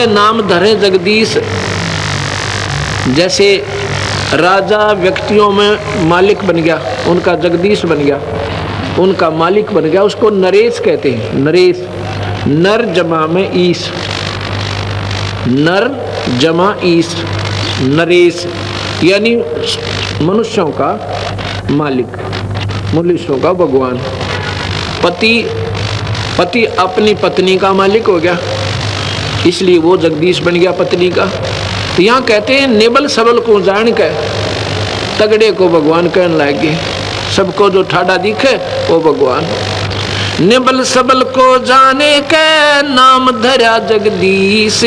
नाम धरे जगदीश। जैसे राजा व्यक्तियों में मालिक बन गया, उनका जगदीश बन गया, उनका मालिक बन गया, उसको नरेश कहते हैं। नरेश, नर जमा में ईश, नर जमा ईश, नरेश यानी मनुष्यों का मालिक, मनुष्यों का भगवान। पति अपनी पत्नी का मालिक हो गया, इसलिए वो जगदीश बन गया पत्नी का। तो यहाँ कहते हैं नेबल सबल को जान के तगड़े को भगवान कहने लगे। सबको जो ठाडा दिखे वो भगवान। नेबल सबल को जाने के नाम धरा जगदीश,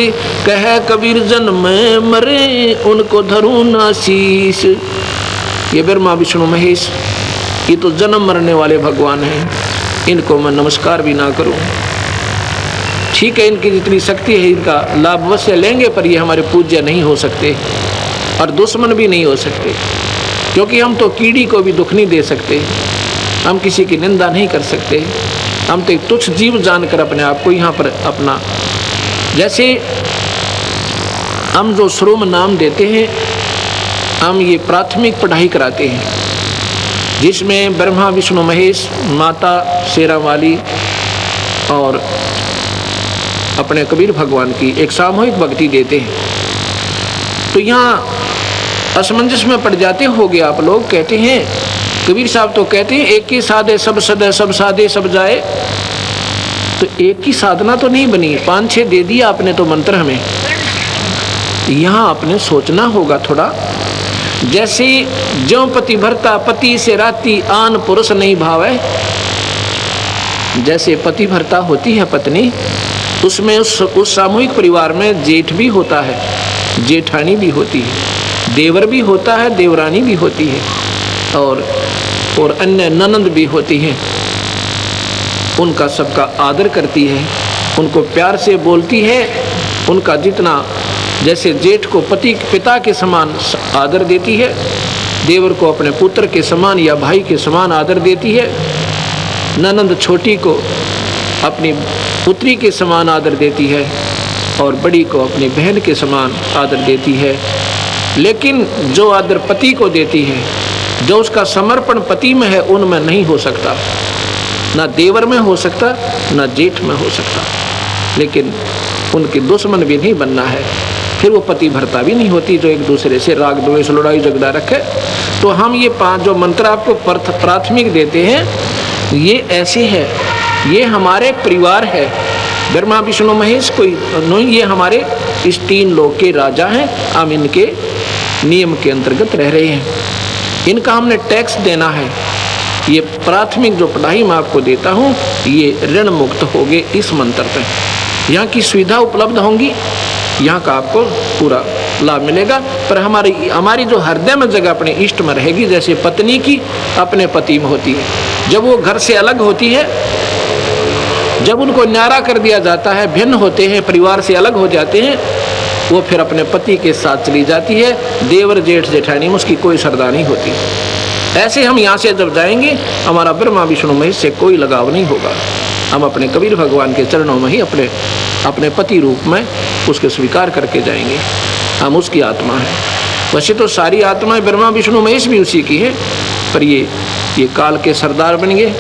कहे कबीर जन्म मरे उनको धरू ना शीश। ये ब्रह्मा विष्णु महेश, ये तो जन्म मरने वाले भगवान हैं, इनको मैं नमस्कार भी ना करूं। ठीक है, इनकी जितनी शक्ति है इनका लाभ अवश्य लेंगे, पर ये हमारे पूज्य नहीं हो सकते और दुश्मन भी नहीं हो सकते, क्योंकि हम तो कीड़ी को भी दुख नहीं दे सकते, हम किसी की निंदा नहीं कर सकते, हम तो एक तुच्छ जीव जानकर अपने आप को यहाँ पर अपना, जैसे हम जो श्रोम नाम देते हैं, हम ये प्राथमिक पढ़ाई कराते हैं जिसमें ब्रह्मा विष्णु महेश, माता शेरा वाली और अपने कबीर भगवान की एक सामूहिक भक्ति देते हैं। तो यहाँ असमंजस में पड़ जाते होगे आप लोग। कहते हैं कबीर साहब तो कहते हैं एक ही साधे सब सदे, सब साधे सब जाए। तो एक ही साधना तो नहीं बनी, 5-6 दे दिया आपने तो मंत्र हमें। यहाँ आपने सोचना होगा थोड़ा। जैसे ज्यों पति भरता पति से राती आन पुरुष नहीं भावे, जैसे पति भरता होती है पत्नी, उसमें उस सामूहिक परिवार में जेठ भी होता है, जेठानी भी होती है, देवर भी होता है, देवरानी भी होती है, और अन्य ननंद भी होती हैं। उनका सबका आदर करती है, उनको प्यार से बोलती है, उनका जितना, जैसे जेठ को पति पिता के समान आदर देती है, देवर को अपने पुत्र के समान या भाई के समान आदर देती है, ननंद छोटी को अपनी पुत्री के समान आदर देती है, और बड़ी को अपनी बहन के समान आदर देती है। लेकिन जो आदर पति को देती है, जो उसका समर्पण पति में है, उनमें नहीं हो सकता, ना देवर में हो सकता, ना जेठ में हो सकता। लेकिन उनके दुश्मन भी नहीं बनना है, फिर वो पति भरता भी नहीं होती जो एक दूसरे से राग द्वेष लड़ाई झगड़ा रखे। तो हम ये 5 जो मंत्र आपको प्राथमिक देते हैं, ये ऐसे है, ये हमारे परिवार है। ब्रह्मा विष्णु महेश कोई नहीं, ये हमारे इस 3 लोक के राजा हैं। हम इनके नियम के अंतर्गत रह रहे हैं, इनका हमने टैक्स देना है। ये प्राथमिक जो पढ़ाई मैं आपको देता हूँ, ये ऋण मुक्त होगे इस मंत्र पे। यहाँ की सुविधा उपलब्ध होंगी, यहाँ का आपको पूरा लाभ मिलेगा। पर हमारी जो हृदय में जगह अपने इष्ट में रहेगी, जैसे पत्नी की अपने पति में होती है। जब वो घर से अलग होती है, जब उनको न्यारा कर दिया जाता है, भिन्न होते हैं, परिवार से अलग हो जाते हैं, वो फिर अपने पति के साथ चली जाती है। देवर जेठ जेठानी में उसकी कोई श्रद्धा नहीं होती। ऐसे हम यहाँ से जब जाएंगे, हमारा ब्रह्मा विष्णु महेश से कोई लगाव नहीं होगा। हम अपने कबीर भगवान के चरणों में ही अपने पति रूप में उसके स्वीकार करके जाएंगे। हम उसकी आत्मा है। वैसे तो सारी आत्माएं ब्रह्मा विष्णु महेश भी उसी की है, पर ये काल के सरदार बन गए,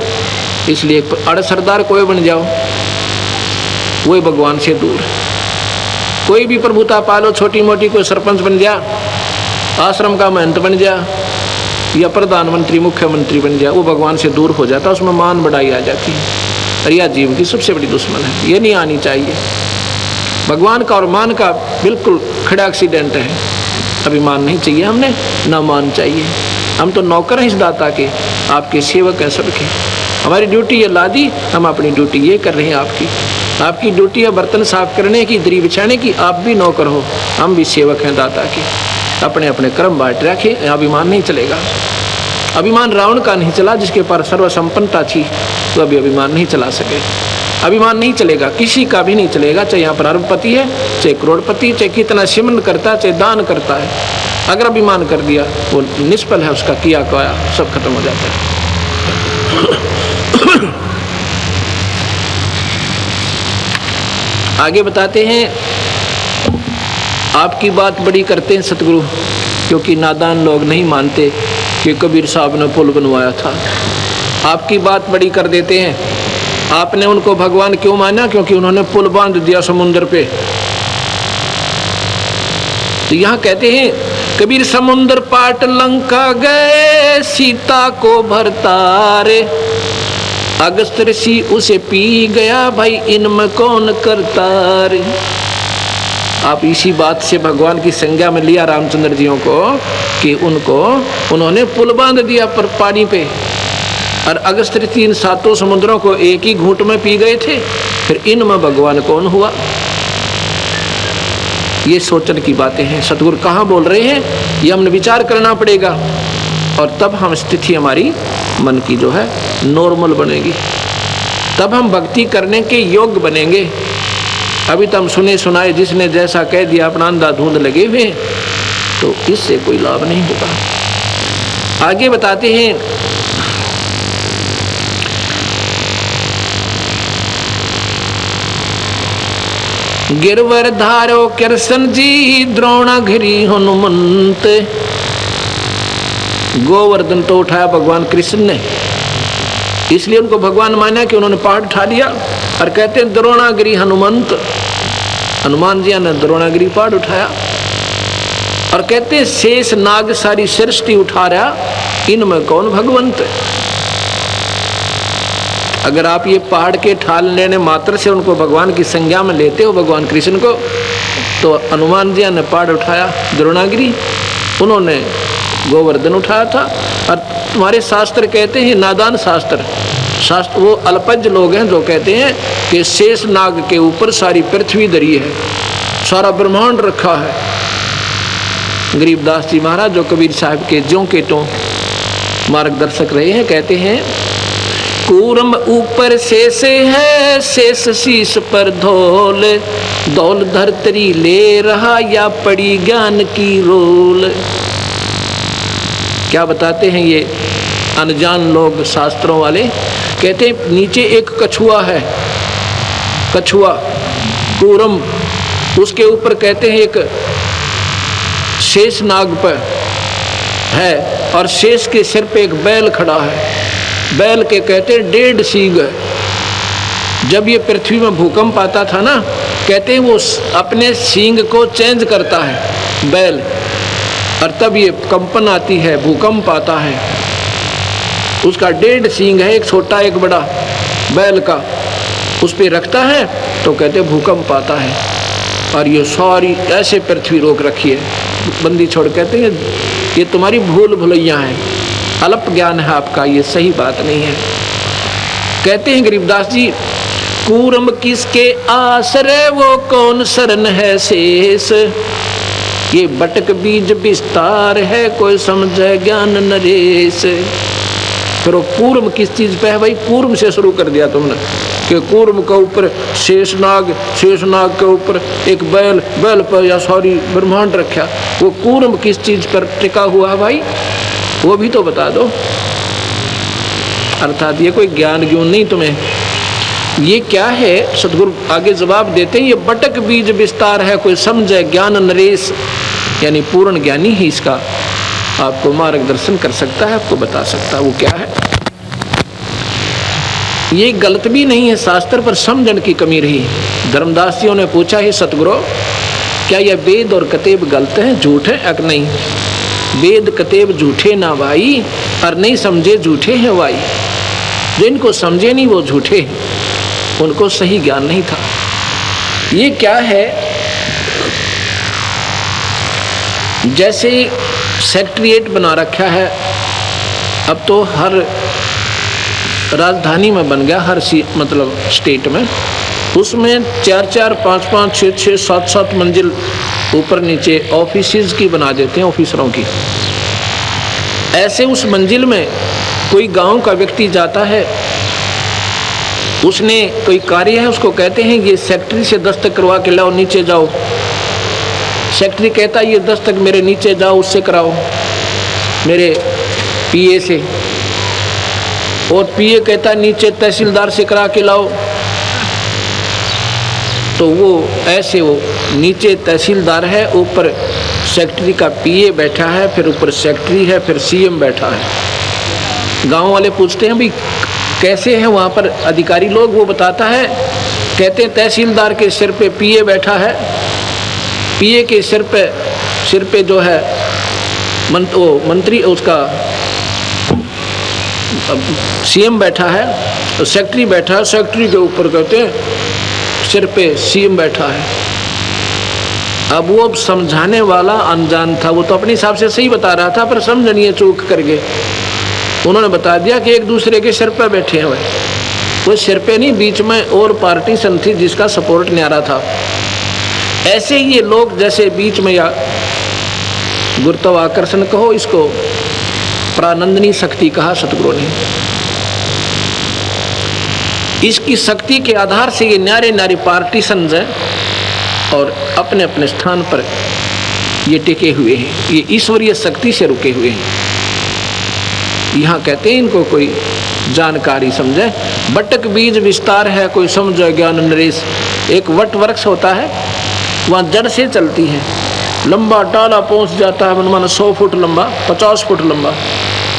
इसलिए अड़ सरदार कोई बन जाओ, वही भगवान से दूर। कोई भी प्रभुता पालो, छोटी मोटी, कोई सरपंच बन जा, आश्रम का महंत बन जा, या प्रधानमंत्री मुख्यमंत्री बन जा, वो भगवान से दूर हो जाता, उसमें मान बढ़ाई आ जाती है। और यह जीव की सबसे बड़ी दुश्मन है, ये नहीं आनी चाहिए। भगवान का और मान का बिल्कुल खड़ा एक्सीडेंट है। अभिमान नहीं चाहिए हमने, ना मान चाहिए। हम तो नौकर हैं इस दाता के, आपके सेवक हैं सबके। हमारी ड्यूटी ये लादी, हम अपनी ड्यूटी ये कर रहे हैं। आपकी ड्यूटी है बर्तन साफ करने की, दरी बिछाने की। आप भी नौकर हो, हम भी सेवक हैं दाता के। अपने अपने कर्म बांट रखे, अभिमान नहीं चलेगा। अभिमान रावण का नहीं चला, जिसके पास सर्व संपन्नता थी, तो अभी अभिमान नहीं चला सके। अभिमान नहीं चलेगा, किसी का भी नहीं चलेगा, चाहे यहाँ पर अरबपति है, चाहे करोड़पति, चाहे कितना सिमन करता है, चाहे दान करता है। अगर अभिमान कर दिया, वो निष्फल है, उसका किया काया सब खत्म हो जाता है। आगे बताते हैं, आपकी बात बड़ी करते हैं सतगुरु, क्योंकि नादान लोग नहीं मानते कि कबीर साहब ने पुल बनवाया था। आपकी बात बड़ी कर देते हैं। आपने उनको भगवान क्यों माना? क्योंकि उन्होंने पुल बांध दिया समुद्र पे। तो यहाँ कहते हैं कबीर समुद्र पाट लंका गए, सीता को भरतारे, अगस्त ऋषि उसे पी गया, भाई इनमें कौन करता रे। आप इसी बात से भगवान की संज्ञा में लिया रामचंद्र जियों को कि उन्होंने पुल बांध दिया पर पानी पे, और अगस्त ऋषि इन 7 समुद्रों को एक ही घूंट में पी गए थे, फिर इनमें भगवान कौन हुआ? ये सोचने की बातें हैं। सतगुरु कहाँ बोल रहे हैं, ये हमने विचार करना पड़ेगा, और तब हम स्थिति हमारी मन की जो है नॉर्मल बनेगी, तब हम भक्ति करने के योग्य बनेंगे। अभी तो हम सुने सुनाए जिसने जैसा कह दिया, अपना अंधाधुंध लगे हुए, तो इससे कोई लाभ नहीं होगा। आगे बताते हैं, गिरवर धारो कृष्ण जी, द्रोणागिरी हनुमंत। गोवर्धन तो उठाया भगवान कृष्ण ने, इसलिए उनको भगवान माना कि उन्होंने पहाड़ उठा लिया। और कहते हैं द्रोणागिरी हनुमंत, हनुमान जी ने द्रोणागिरी पहाड़ उठाया। और कहते हैं शेष नाग सारी सृष्टि उठा रहा, इनमें कौन भगवंत? अगर आप ये पहाड़ के ठाल लेने मात्र से उनको भगवान की संज्ञा में लेते हो, भगवान कृष्ण को, तो हनुमान जी ने पहाड़ उठाया द्रोणागिरी, उन्होंने गोवर्धन उठाया था। और तुम्हारे शास्त्र कहते हैं, नादान शास्त्र वो अल्पज्ञ लोग हैं जो कहते हैं कि शेष नाग के ऊपर सारी पृथ्वी धरी है, सारा ब्रह्मांड रखा है। गरीबदास जी महाराज जो कबीर साहब के ज्यों के त्यों मार्गदर्शक रहे हैं, कहते हैं कूर्म ऊपर शेष है, शेष शीश पर धौल, धौल धरतरी ले रहा या पड़ी ज्ञान की रोल। क्या बताते हैं ये अनजान लोग शास्त्रों वाले? कहते हैं नीचे एक कछुआ है, कछुआ कूर्म, उसके ऊपर कहते हैं एक शेष नाग पर है, और शेष के सिर पे एक बैल खड़ा है। बैल के कहते हैं 1.5 सींग है। जब ये पृथ्वी में भूकंप आता था ना, कहते हैं वो अपने सींग को चेंज करता है बैल, और तब ये कंपन आती है, भूकंप आता है। उसका 1.5 सींग है, एक छोटा एक बड़ा बैल का, उस पे रखता है तो कहते हैं भूकंप आता है। और ये सारी ऐसे पृथ्वी रोक रखी है, बंदी छोड़। कहते हैं ये तुम्हारी भूल भुलैया है, अल्प ज्ञान है आपका, ये सही बात नहीं है। कहते हैं गरीबदास जी, कूर्म किसके आश्रय वो कौन शरण है शेष, ये बटक बीज विस्तार है कोई समझे ज्ञान नरेश। फिर वो कूर्म किस चीज पे है भाई? कूर्म से शुरू कर दिया तुमने कि कूर्म के ऊपर शेषनाग के ऊपर एक बैल पर या सॉरी ब्रह्मांड रखा। वो कूर्म किस चीज पर टिका हुआ है भाई? वो भी तो बता दो। अर्थात ये कोई ज्ञान ज्ञान नहीं तुम्हें, ये क्या है? सतगुरु आगे जवाब देते हैं, ये बटक बीज विस्तार है कोई समझे ज्ञान नरेश, यानी पूर्ण ज्ञानी ही इसका आपको मार्गदर्शन कर सकता है, आपको बता सकता है वो क्या है। ये गलत भी नहीं है, शास्त्र पर समझन की कमी रही। धर्मदास जियों ने पूछा है सतगुरु क्या यह वेद और कतेब गलत है, झूठ है? अक नहीं, वेद कतेब झूठे ना भाई, और नहीं समझे झूठे हैं भाई। जिनको समझे नहीं वो झूठे हैं, उनको सही ज्ञान नहीं था। ये क्या है? जैसे सेक्रेटरीट बना रखा है, अब तो हर राजधानी में बन गया, हर मतलब स्टेट में, उसमें 4-4, 5-5, 6-6, 7-7 मंजिल ऊपर नीचे ऑफिसेज की बना देते हैं, ऑफिसरों की। ऐसे उस मंजिल में कोई गांव का व्यक्ति जाता है, उसने कोई कार्य है, उसको कहते हैं ये सेक्रेटरी से दस्तक करवा के लाओ, नीचे जाओ। सेक्रेटरी कहता है ये दस्तक मेरे नीचे जाओ, उससे कराओ, मेरे पीए से। और पीए कहता है नीचे तहसीलदार से करा के लाओ। तो वो ऐसे वो नीचे तहसीलदार है, ऊपर सेक्रेटरी का पीए बैठा है, फिर ऊपर सेक्रेटरी है, फिर सीएम बैठा है। गांव वाले पूछते हैं भाई कैसे हैं वहाँ पर अधिकारी लोग, वो बताता है, कहते हैं तहसीलदार के सिर पे पीए बैठा है, पीए के सिर पे जो है मंत्री उसका सीएम बैठा है, तो सेक्रेटरी बैठा है, सेक्रेटरी के ऊपर कहते हैं सिर पे सीएम बैठा है। अब वो समझाने वाला अनजान था, वो तो अपने हिसाब से सही बता रहा था, पर समझनिए चूक कर गए। उन्होंने बता दिया कि एक दूसरे के सिर पे बैठे हैं। वो सिर पे नहीं, बीच में और पार्टी सन थी जिसका सपोर्ट न्यारा था। ऐसे ही ये लोग जैसे बीच में, या गुरुत्वाकर्षण कहो, इसको प्रानंदनी शक्ति कहा सतगुरु ने, इसकी शक्ति के आधार से ये न्यारे न्यारे पार्टीशन हैं और अपने अपने स्थान पर ये टिके हुए हैं, ये ईश्वरीय शक्ति से रुके हुए हैं। यहाँ कहते हैं इनको कोई जानकारी समझे, बटक बीज विस्तार है, कोई समझो ज्ञान नरेश। एक वट वृक्ष होता है, वहाँ जड़ से चलती है, लंबा टाला पहुँच जाता है, मन 100 फुट लंबा, 50 फुट लंबा,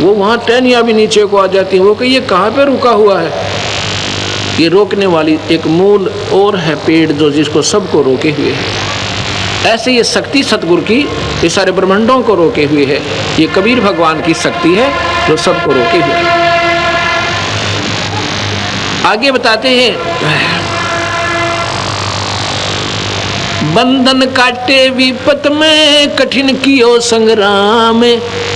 वो वहाँ टहनियाँ भी नीचे को आ जाती हैं। वो कहिए कहाँ पे रुका हुआ है, ये रोकने वाली एक मूल और है पेड़ जो जिसको सबको रोके हुए है। ऐसे ये शक्ति सतगुरु की ये सारे ब्रह्मांडों को रोके हुए है। ये कबीर भगवान की शक्ति है जो सबको रोके हुए है। आगे बताते हैं, बंधन काटे विपत में, कठिन कियो संग्राम,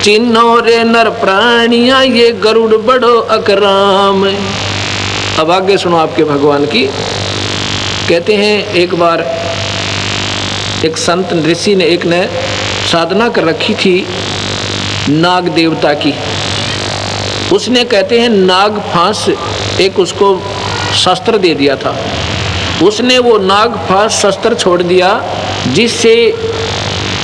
चिन्हो रे नर प्राणिया, ये गरुड़ बड़ो अकराम। अब आगे सुनो आपके भगवान की। कहते हैं एक बार एक संत ऋषि ने एक ने साधना कर रखी थी नाग देवता की। उसने कहते हैं नाग फांस एक उसको शस्त्र दे दिया था। उसने वो नाग फांस शस्त्र छोड़ दिया, जिससे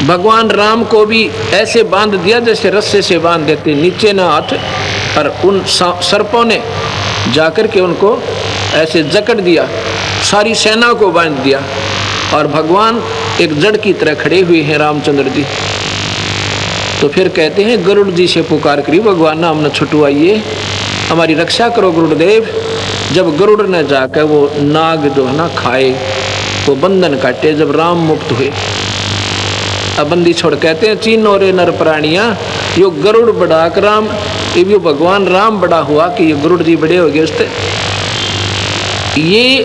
भगवान राम को भी ऐसे बांध दिया जैसे रस्से से बांध देते, नीचे ना हाथ, और उन सर्पों ने जाकर के उनको ऐसे जकड़ दिया, सारी सेना को बांध दिया, और भगवान एक जड़ की तरह खड़े हुए हैं रामचंद्र जी। तो फिर कहते हैं गरुड़ जी से पुकार करी, भगवान नाम न छुटवाइए, हमारी रक्षा करो गुरुदेव। जब गरुड़ ने जाकर वो नाग जो है ना खाए, वो बंधन काटे, जब राम मुक्त हुए, अब बंदी छोड़, कहते हैं चीनो रे नर प्राणिया, यो गरुड़ बड़ा राम, ये भगवान राम बड़ा हुआ कि ये गरुड़ जी बड़े हो गए उससे। ये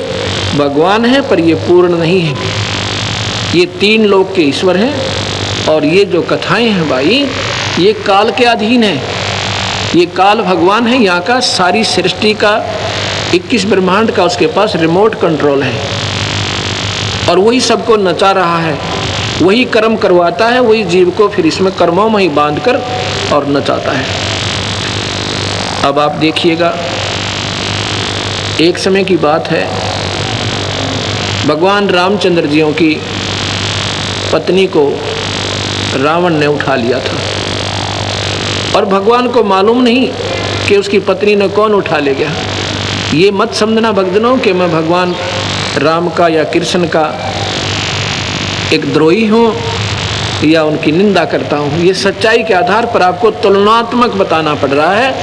भगवान है पर ये पूर्ण नहीं है, ये 3 लोक के ईश्वर हैं। और ये जो कथाएं हैं भाई, ये काल के अधीन है। ये काल भगवान है यहाँ का, सारी सृष्टि का 21 ब्रह्मांड का उसके पास रिमोट कंट्रोल है, और वही सबको नचा रहा है, वही कर्म करवाता है, वही जीव को फिर इसमें कर्मों में ही बांध कर और नचाता है। अब आप देखिएगा, एक समय की बात है, भगवान रामचंद्र जियों की पत्नी को रावण ने उठा लिया था, और भगवान को मालूम नहीं कि उसकी पत्नी ने कौन उठा ले गया। ये मत समझना भक्तजनों कि मैं भगवान राम का या कृष्ण का एक द्रोही हूँ या उनकी निंदा करता हूँ। ये सच्चाई के आधार पर आपको तुलनात्मक बताना पड़ रहा है,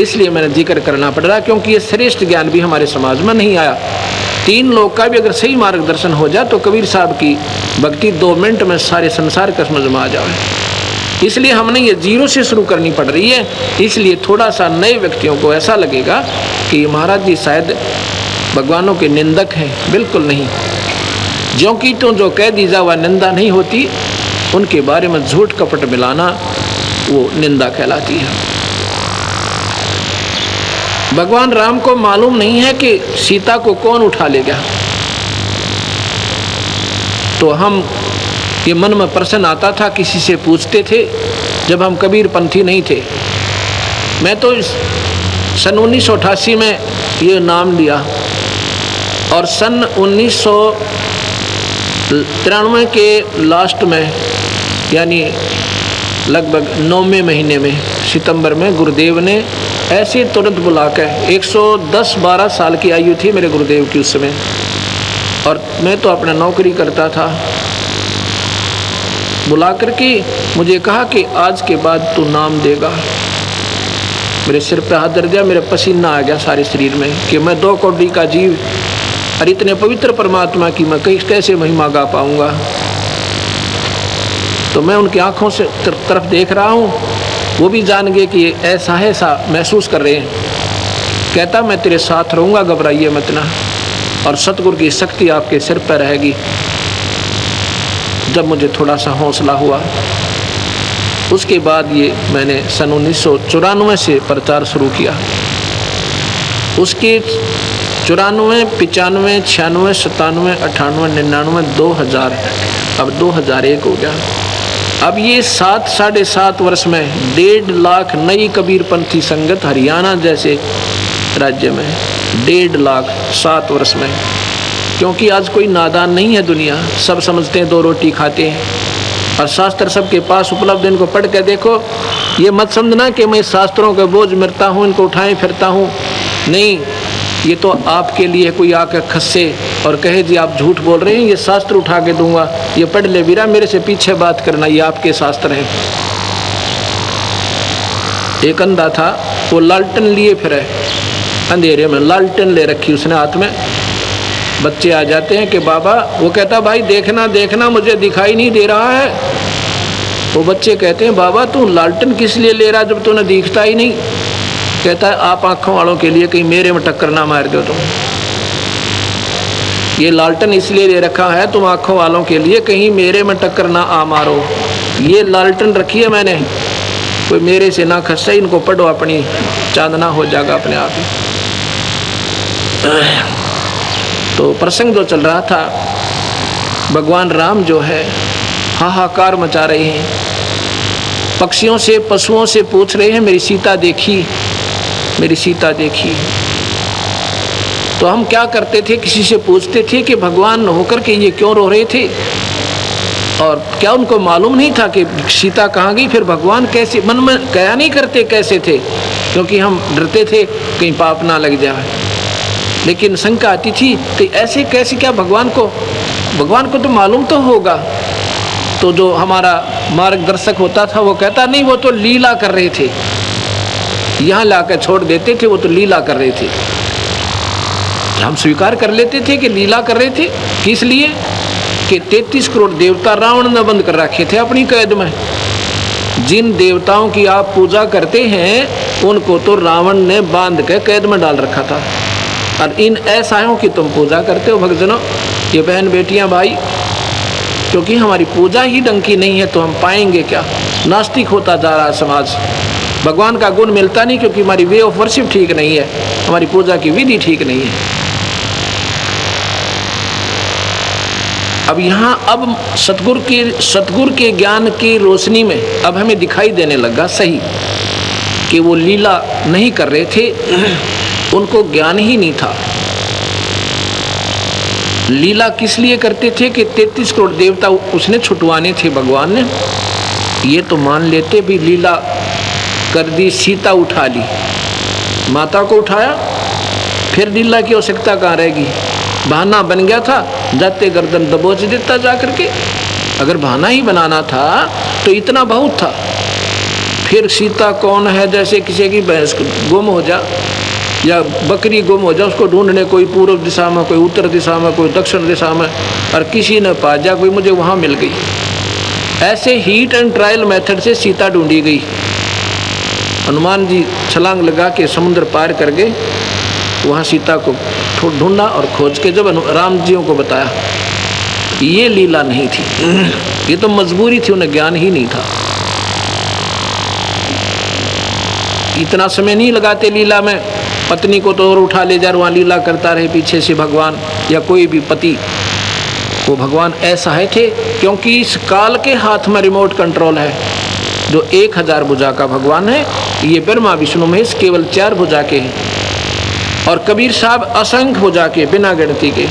इसलिए मैंने जिक्र करना पड़ रहा है, क्योंकि ये श्रेष्ठ ज्ञान भी हमारे समाज में नहीं आया। 3 लोग का भी अगर सही मार्गदर्शन हो जाए तो कबीर साहब की भक्ति 2 मिनट में सारे संसार का समझ में आ जाए। इसलिए हमने ये 0 से शुरू करनी पड़ रही है। इसलिए थोड़ा सा नए व्यक्तियों को ऐसा लगेगा कि महाराज जी शायद भगवानों के निंदक हैं, बिल्कुल नहीं। ज्यों की तो जो कह दी जा वह निंदा नहीं होती, उनके बारे में झूठ कपट मिलाना वो निंदा कहलाती है। भगवान राम को मालूम नहीं है कि सीता को कौन उठा ले गया, तो हम ये मन में प्रश्न आता था, किसी से पूछते थे जब हम कबीर पंथी नहीं थे। मैं तो सन 1988 में ये नाम लिया, और सन 1993 के लास्ट में, यानी लगभग 9वें महीने में, सितंबर में, गुरुदेव ने ऐसे तुरंत बुलाकर, 110-12 साल की आयु थी मेरे गुरुदेव की उस समय, और मैं तो अपना नौकरी करता था। बुला करके मुझे कहा कि आज के बाद तू नाम देगा। मेरे सिर पे हाथ धर दिया, मेरे पसीना आ गया सारे शरीर में कि मैं 2 कौड़ी का जीव और इतने पवित्र परमात्मा की मैं कैसे महिमा गा पाऊंगा। तो मैं उनकी आंखों से तरफ देख रहा हूँ, वो भी जान गए कि ऐसा है, ऐसा महसूस कर रहे हैं। कहता मैं तेरे साथ रहूँगा, घबराइए मत ना, और सतगुरु की शक्ति आपके सिर पर रहेगी। जब मुझे थोड़ा सा हौसला हुआ, उसके बाद ये मैंने सन 1994 से प्रचार शुरू किया। उसके 94, 95, 96, 97, 98, 99, 2000, अब 2001 हो गया। अब ये 7 साढ़े 7 वर्ष में 1.5 लाख नई कबीरपंथी संगत हरियाणा जैसे राज्य में 1.5 लाख 7 वर्ष में। क्योंकि आज कोई नादान नहीं है दुनिया, सब समझते हैं 2 रोटी खाते हैं और शास्त्र सबके पास उपलब्ध। इनको पढ़ के देखो, ये मत समझना कि मैं शास्त्रों का बोझ मिलता हूँ, इनको उठाए फिरता हूँ, नहीं। ये तो आपके लिए कोई आकर खस्से और कहे जी आप झूठ बोल रहे हैं, ये शास्त्र उठा के दूंगा, ये पढ़ ले वीरा, मेरे से पीछे बात करना, ये आपके शास्त्र हैं। एक अंधा था, वो लालटेन लिए फिरे, अंधेरे में लालटेन ले रखी उसने हाथ में। बच्चे आ जाते हैं कि बाबा, वो कहता भाई देखना देखना मुझे दिखाई नहीं दे रहा है। वो बच्चे कहते हैं बाबा तू लालटेन किस लिए ले रहा जब तूने दिखता ही नहीं। कहता है आप आंखों वालों के लिए, कहीं मेरे में टक्कर ना मार दो तुम। ये लालटेन इसलिए ले रखा है तुम आंखों वालों के लिए, कहीं मेरे में टक्कर ना आ मारो। ये लालटेन रखी है मैंने, कोई मेरे से ना खस्सा, इनको पढ़ो, अपनी चांदना हो जाएगा अपने आप ही। तो प्रसंग जो चल रहा था, भगवान राम जो है हाहाकार मचा रहे हैं, पक्षियों से पशुओं से पूछ रहे हैं मेरी सीता देखी, मेरी सीता देखी। तो हम क्या करते थे, किसी से पूछते थे कि भगवान होकर के ये क्यों रो रहे थे, और क्या उनको मालूम नहीं था कि सीता कहाँ गई। फिर भगवान कैसे, मन में क्या नहीं करते कैसे थे, क्योंकि हम डरते थे कहीं पाप ना लग जाए। लेकिन शंका आती थी कि ऐसे कैसे, क्या भगवान को तो मालूम तो होगा। तो जो हमारा मार्गदर्शक होता था वो कहता नहीं, वो तो लीला कर रहे थे, यहाँ लाकर छोड़ देते थे, वो तो लीला कर रहे थे। हम स्वीकार कर लेते थे कि लीला कर रहे थे। किस लिए कि 33 करोड़ देवता रावण ने बंद कर रखे थे अपनी कैद में। जिन देवताओं की आप पूजा करते हैं उनको तो रावण ने बांध के कैद में डाल रखा था, और इन ऐसाओं की तुम पूजा करते हो। भक्तजनों, ये बहन बेटियां भाई, क्योंकि हमारी पूजा ही ढंग की नहीं है तो हम पाएंगे क्या। नास्तिक होता जा रहा है समाज, भगवान का गुण मिलता नहीं, क्योंकि हमारी वे ऑफ वर्शिप ठीक नहीं है, हमारी पूजा की विधि ठीक नहीं है। अब यहाँ अब सतगुरु के ज्ञान की रोशनी में अब हमें दिखाई देने लगा सही कि वो लीला नहीं कर रहे थे, उनको ज्ञान ही नहीं था। लीला किस लिए करते थे कि 33 करोड़ देवता उसने छुटवाने थे भगवान ने। ये तो मान लेते भी लीला कर दी, सीता उठा ली, माता को उठाया, फिर लीला की आवश्यकता कहाँ रहेगी। बहाना बन गया था, जाते गर्दन दबोच देता जा करके। अगर बहाना ही बनाना था तो इतना बहुत था। फिर सीता कौन है, जैसे किसी की भैंस गुम हो जा या बकरी गुम हो जाए, उसको ढूंढने कोई पूर्व दिशा में, कोई उत्तर दिशा में, कोई दक्षिण दिशा में, और किसी ने पा जा, कोई मुझे वहाँ मिल गई। ऐसे हीट एंड ट्रायल मेथड से सीता ढूंढी गई। हनुमान जी छलांग लगा के समुद्र पार कर गए, वहाँ सीता को ढूंढा और खोज के जब राम जियों को बताया। ये लीला नहीं थी, ये तो मजबूरी थी, उन्हें ज्ञान ही नहीं था। इतना समय नहीं लगाते लीला में, पत्नी को तो और उठा ले जा, वहाँ लीला करता रहे पीछे से भगवान या कोई भी पति। वो भगवान ऐसा है थे क्योंकि इस काल के हाथ में रिमोट कंट्रोल है, जो 1000 भुजा का भगवान है। ये ब्रह्मा विष्णु महेश केवल 4 भुजा के हैं, और कबीर साहब असंख्य भुजा के, बिना गिनती के।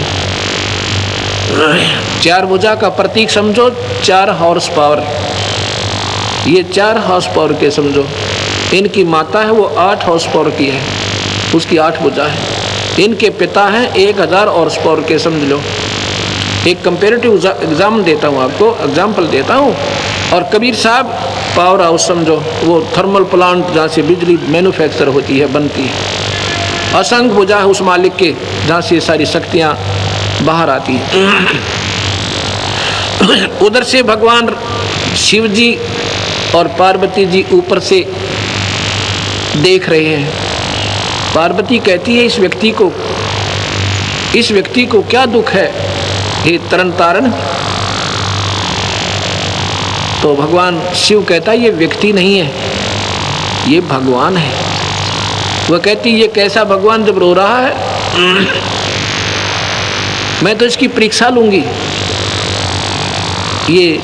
4 भुजा का प्रतीक समझो 4 हॉर्स पावर, ये 4 हॉर्स पावर के समझो। इनकी माता है वो 8 हॉर्स पावर की है, उसकी 8 भुजा है। इनके पिता हैं 1000 हॉर्स पावर के, समझ लो। एक कंपेरेटिव एग्जाम देता हूँ, आपको एग्जाम्पल देता हूँ। और कबीर साहब पावर हाउस समझो, वो थर्मल प्लांट जहाँ से बिजली मैन्युफैक्चर होती है, बनती है। असंख्य भुजा है उस मालिक के, जहाँ से सारी शक्तियाँ बाहर आती हैं। उधर से भगवान शिव जी और पार्वती जी ऊपर से देख रहे हैं। पार्वती कहती है, इस व्यक्ति को क्या दुख है हे तरन तारण? तो भगवान शिव कहता है, ये व्यक्ति नहीं है, ये भगवान है। वह कहती, ये कैसा भगवान जब रो रहा है? मैं तो इसकी परीक्षा लूंगी। ये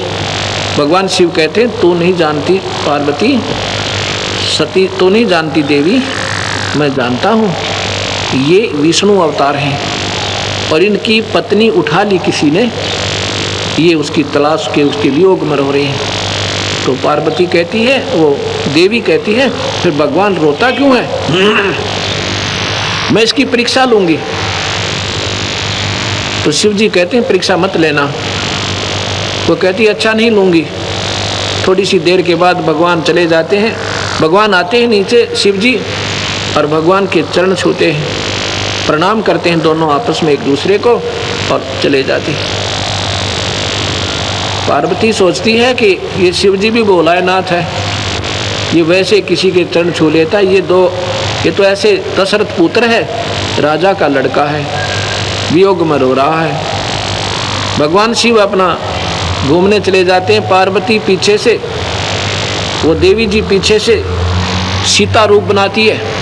भगवान शिव कहते हैं, तू नहीं जानती पार्वती, सती तो नहीं जानती देवी, मैं जानता हूँ, ये विष्णु अवतार हैं और इनकी पत्नी उठा ली किसी ने, ये उसकी तलाश के उसके वियोग में रो रहे हैं। तो पार्वती कहती है, वो देवी कहती है, फिर भगवान रोता क्यों है? मैं इसकी परीक्षा लूंगी। तो शिव जी कहते हैं, परीक्षा मत लेना। वो कहती है, अच्छा नहीं लूंगी। थोड़ी सी देर के बाद भगवान चले जाते हैं। भगवान आते हैं नीचे, शिव जी, और भगवान के चरण छूते हैं, प्रणाम करते हैं दोनों आपस में एक दूसरे को और चले जाते हैं। पार्वती सोचती है कि ये शिव जी भी भोलानाथ है, ये वैसे किसी के चरण छू लेता है। ये तो ऐसे दशरथ पुत्र है, राजा का लड़का है, वियोग में रो रहा है। भगवान शिव अपना घूमने चले जाते हैं। पार्वती पीछे से, वो देवी जी पीछे से सीता रूप बनाती है।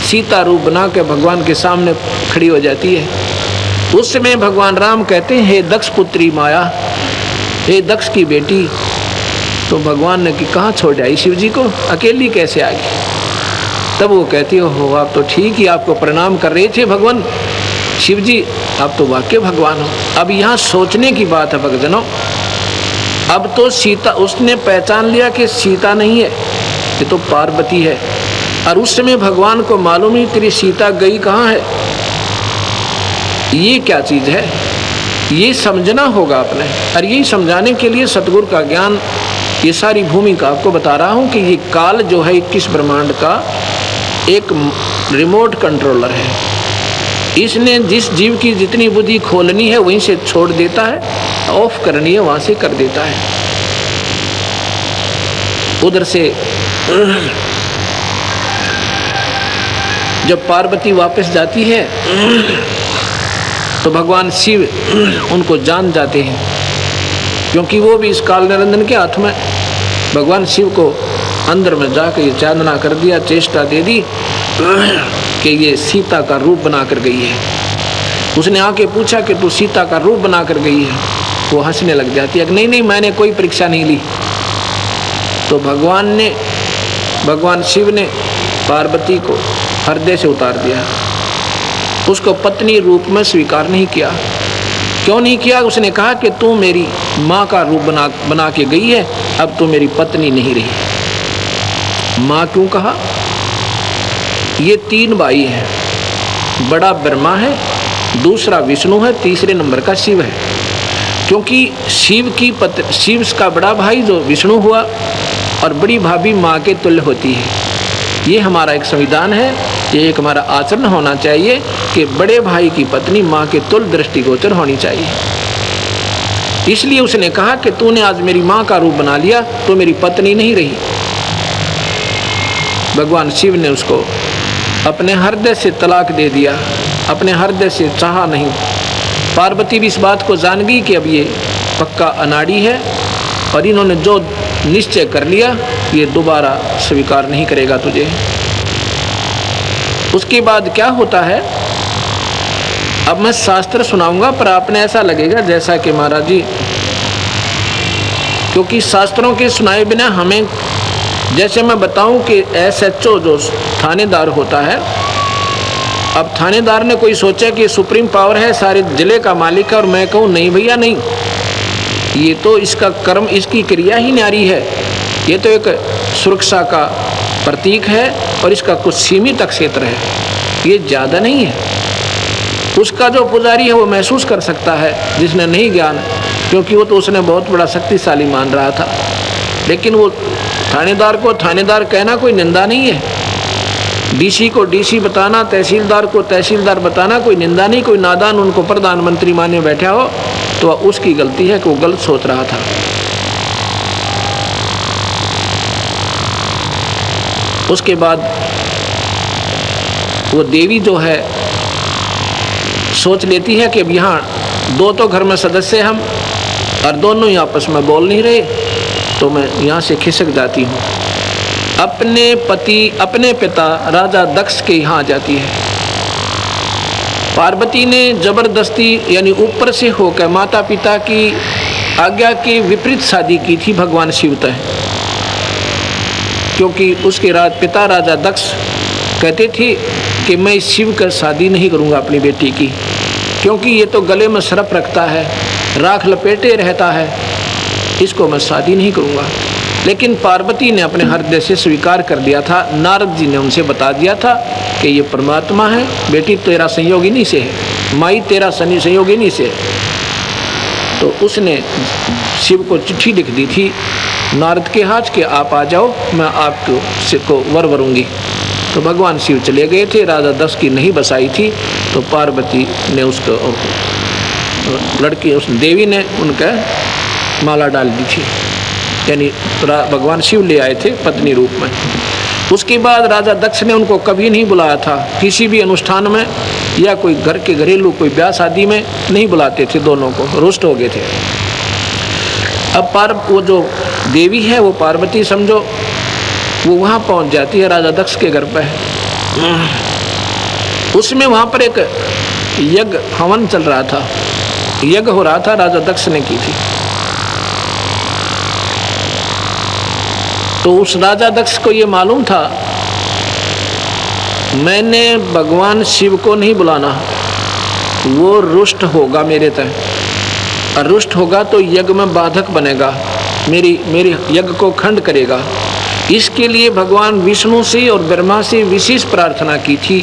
सीता रूप बना के भगवान के सामने खड़ी हो जाती है। उस समय भगवान राम कहते हैं, हे दक्ष पुत्री माया, हे दक्ष की बेटी। तो भगवान ने कि कहाँ छोड़ आई शिव जी को, अकेली कैसे आ गई? तब वो कहती हो, आप तो ठीक ही आपको प्रणाम कर रहे थे भगवान शिव जी, आप तो वाकई भगवान हो। अब यहाँ सोचने की बात है भक्तजनों। अब तो सीता, उसने पहचान लिया कि सीता नहीं है, ये तो पार्वती है। और उस समय भगवान को मालूम ही, तेरी सीता गई कहाँ है, ये क्या चीज है, ये समझना होगा अपने। और यही समझाने के लिए सतगुरु का ज्ञान, ये सारी भूमिका आपको बता रहा हूँ कि ये काल जो है 21 ब्रह्मांड का एक रिमोट कंट्रोलर है। इसने जिस जीव की जितनी बुद्धि खोलनी है वहीं से छोड़ देता है, ऑफ करनी है वहां से कर देता है। उधर से जब पार्वती वापस जाती है तो भगवान शिव उनको जान जाते हैं, क्योंकि वो भी इस काल निरंजन के हाथ में। भगवान शिव को अंदर में जाकर ये चांदना कर दिया, चेष्टा दे दी कि ये सीता का रूप बना कर गई है। उसने आके पूछा कि तू सीता का रूप बना कर गई है? वो हंसने लग जाती है कि नहीं, मैंने कोई परीक्षा नहीं ली। तो भगवान शिव ने पार्वती को हृदय से उतार दिया, उसको पत्नी रूप में स्वीकार नहीं किया। क्यों नहीं किया? उसने कहा कि तू मेरी माँ का रूप बना के गई है, अब तू मेरी पत्नी नहीं रही। माँ क्यों कहा? ये 3 भाई हैं, बड़ा ब्रह्मा है, दूसरा विष्णु है, तीसरे नंबर का शिव है। क्योंकि शिव का बड़ा भाई जो विष्णु हुआ और बड़ी भाभी माँ के तुल्य होती है। ये हमारा एक संविधान है, ये एक हमारा आचरण होना चाहिए कि बड़े भाई की पत्नी माँ के तुल्य दृष्टिगोचर होनी चाहिए। इसलिए उसने कहा कि तूने आज मेरी माँ का रूप बना लिया, तो मेरी पत्नी नहीं रही। भगवान शिव ने उसको अपने हृदय से तलाक दे दिया, अपने हृदय से चाहा नहीं। पार्वती भी इस बात को जान गई कि अब ये पक्का अनाड़ी है और इन्होंने जो निश्चय कर लिया ये दोबारा स्वीकार नहीं करेगा तुझे। उसके बाद क्या होता है, अब मैं शास्त्र सुनाऊंगा पर आपने ऐसा लगेगा जैसा कि महाराज जी, क्योंकि शास्त्रों के सुनाए बिना हमें, जैसे मैं बताऊं कि SHO जो थानेदार होता है, अब थानेदार ने कोई सोचा कि सुप्रीम पावर है, सारे जिले का मालिक है, और मैं कहूँ नहीं भैया नहीं, ये तो इसका कर्म, इसकी क्रिया ही न्यारी है, ये तो एक सुरक्षा का प्रतीक है और इसका कुछ सीमित क्षेत्र है, ये ज़्यादा नहीं है। उसका जो पुजारी है वो महसूस कर सकता है, जिसने नहीं ज्ञान, क्योंकि वो तो उसने बहुत बड़ा शक्तिशाली मान रहा था। लेकिन वो थानेदार को थानेदार कहना कोई निंदा नहीं है, डीसी को डीसी बताना, तहसीलदार को तहसीलदार बताना कोई निंदा नहीं। कोई नादान उनको प्रधानमंत्री माने बैठा हो तो उसकी गलती है कि वो गलत सोच रहा था। उसके बाद वो देवी जो है सोच लेती है कि अब यहाँ दो तो घर में सदस्य हम और दोनों ही आपस में बोल नहीं रहे, तो मैं यहाँ से खिसक जाती हूँ। अपने पति अपने पिता राजा दक्ष के यहाँ जाती है। पार्वती ने जबरदस्ती यानी ऊपर से होकर माता पिता की आज्ञा के विपरीत शादी की थी भगवान शिव तय, क्योंकि उसके पिता राजा दक्ष कहते थे कि मैं शिव का शादी नहीं करूँगा अपनी बेटी की, क्योंकि ये तो गले में सर्प रखता है, राख लपेटे रहता है, इसको मैं शादी नहीं करूँगा। लेकिन पार्वती ने अपने हृदय से स्वीकार कर लिया था। नारद जी ने उनसे बता दिया था कि ये परमात्मा है, बेटी तेरा संयोगिनी से है, माई तेरा संयोगिनी से है। तो उसने शिव को चिट्ठी लिख दी थी नारद के हाथ के, आप आ जाओ, मैं आपको वर वरूंगी। तो भगवान शिव चले गए थे, राजा दक्ष की नहीं बसाई थी, तो पार्वती ने उसको लड़की उस देवी ने उनका माला डाल दी थी, यानी भगवान शिव ले आए थे पत्नी रूप में। उसके बाद राजा दक्ष ने उनको कभी नहीं बुलाया था किसी भी अनुष्ठान में, या कोई घर के घरेलू कोई ब्याह शादी में नहीं बुलाते थे, दोनों को रुष्ट हो गए थे। अब वो जो देवी है वो पार्वती समझो, वो वहाँ पहुँच जाती है राजा दक्ष के घर पर। उसमें वहाँ पर एक यज्ञ हवन चल रहा था, यज्ञ हो रहा था, राजा दक्ष ने की थी। तो उस राजा दक्ष को ये मालूम था मैंने भगवान शिव को नहीं बुलाना, वो रुष्ट होगा मेरे तय, और रुष्ट होगा तो यज्ञ में बाधक बनेगा, मेरी यज्ञ को खंड करेगा। इसके लिए भगवान विष्णु से और ब्रह्मा से विशेष प्रार्थना की थी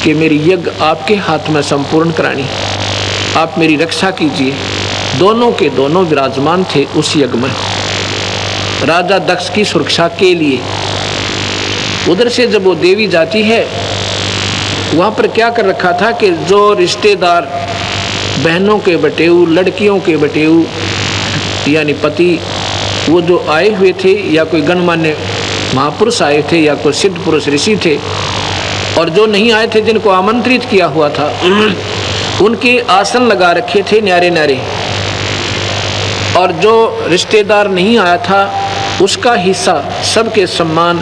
कि मेरी यज्ञ आपके हाथ में संपूर्ण करानी, आप मेरी रक्षा कीजिए। दोनों के दोनों विराजमान थे उस यज्ञ में राजा दक्ष की सुरक्षा के लिए। उधर से जब वो देवी जाती है, वहाँ पर क्या कर रखा था कि जो रिश्तेदार बहनों के बटेऊ, लड़कियों के बटेऊ यानी पति, वो जो आए हुए थे, या कोई गणमान्य महापुरुष आए थे, या कोई सिद्ध पुरुष ऋषि थे, और जो नहीं आए थे जिनको आमंत्रित किया हुआ था, उनके आसन लगा रखे थे न्यारे न्यारे, और जो रिश्तेदार नहीं आया था उसका हिस्सा सबके सम्मान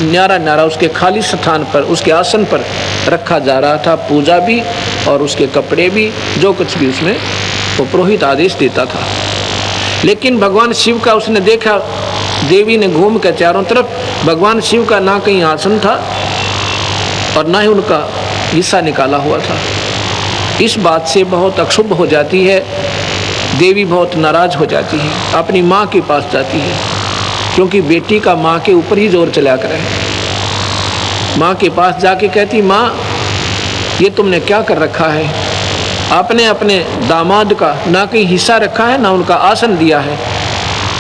न्यारा न्यारा उसके खाली स्थान पर, उसके आसन पर रखा जा रहा था। पूजा भी और उसके कपड़े भी, जो कुछ भी उसमें वो पुरोहित आदेश देता था। लेकिन भगवान शिव का उसने देखा, देवी ने घूम कर चारों तरफ, भगवान शिव का ना कहीं आसन था और ना ही उनका हिस्सा निकाला हुआ था। इस बात से बहुत अक्षुब्ध हो जाती है देवी, बहुत नाराज हो जाती है, अपनी माँ के पास जाती है, क्योंकि बेटी का माँ के ऊपर ही जोर चला कर है। माँ के पास जाके कहती, माँ ये तुमने क्या कर रखा है, आपने अपने दामाद का ना कहीं हिस्सा रखा है ना उनका आसन दिया है,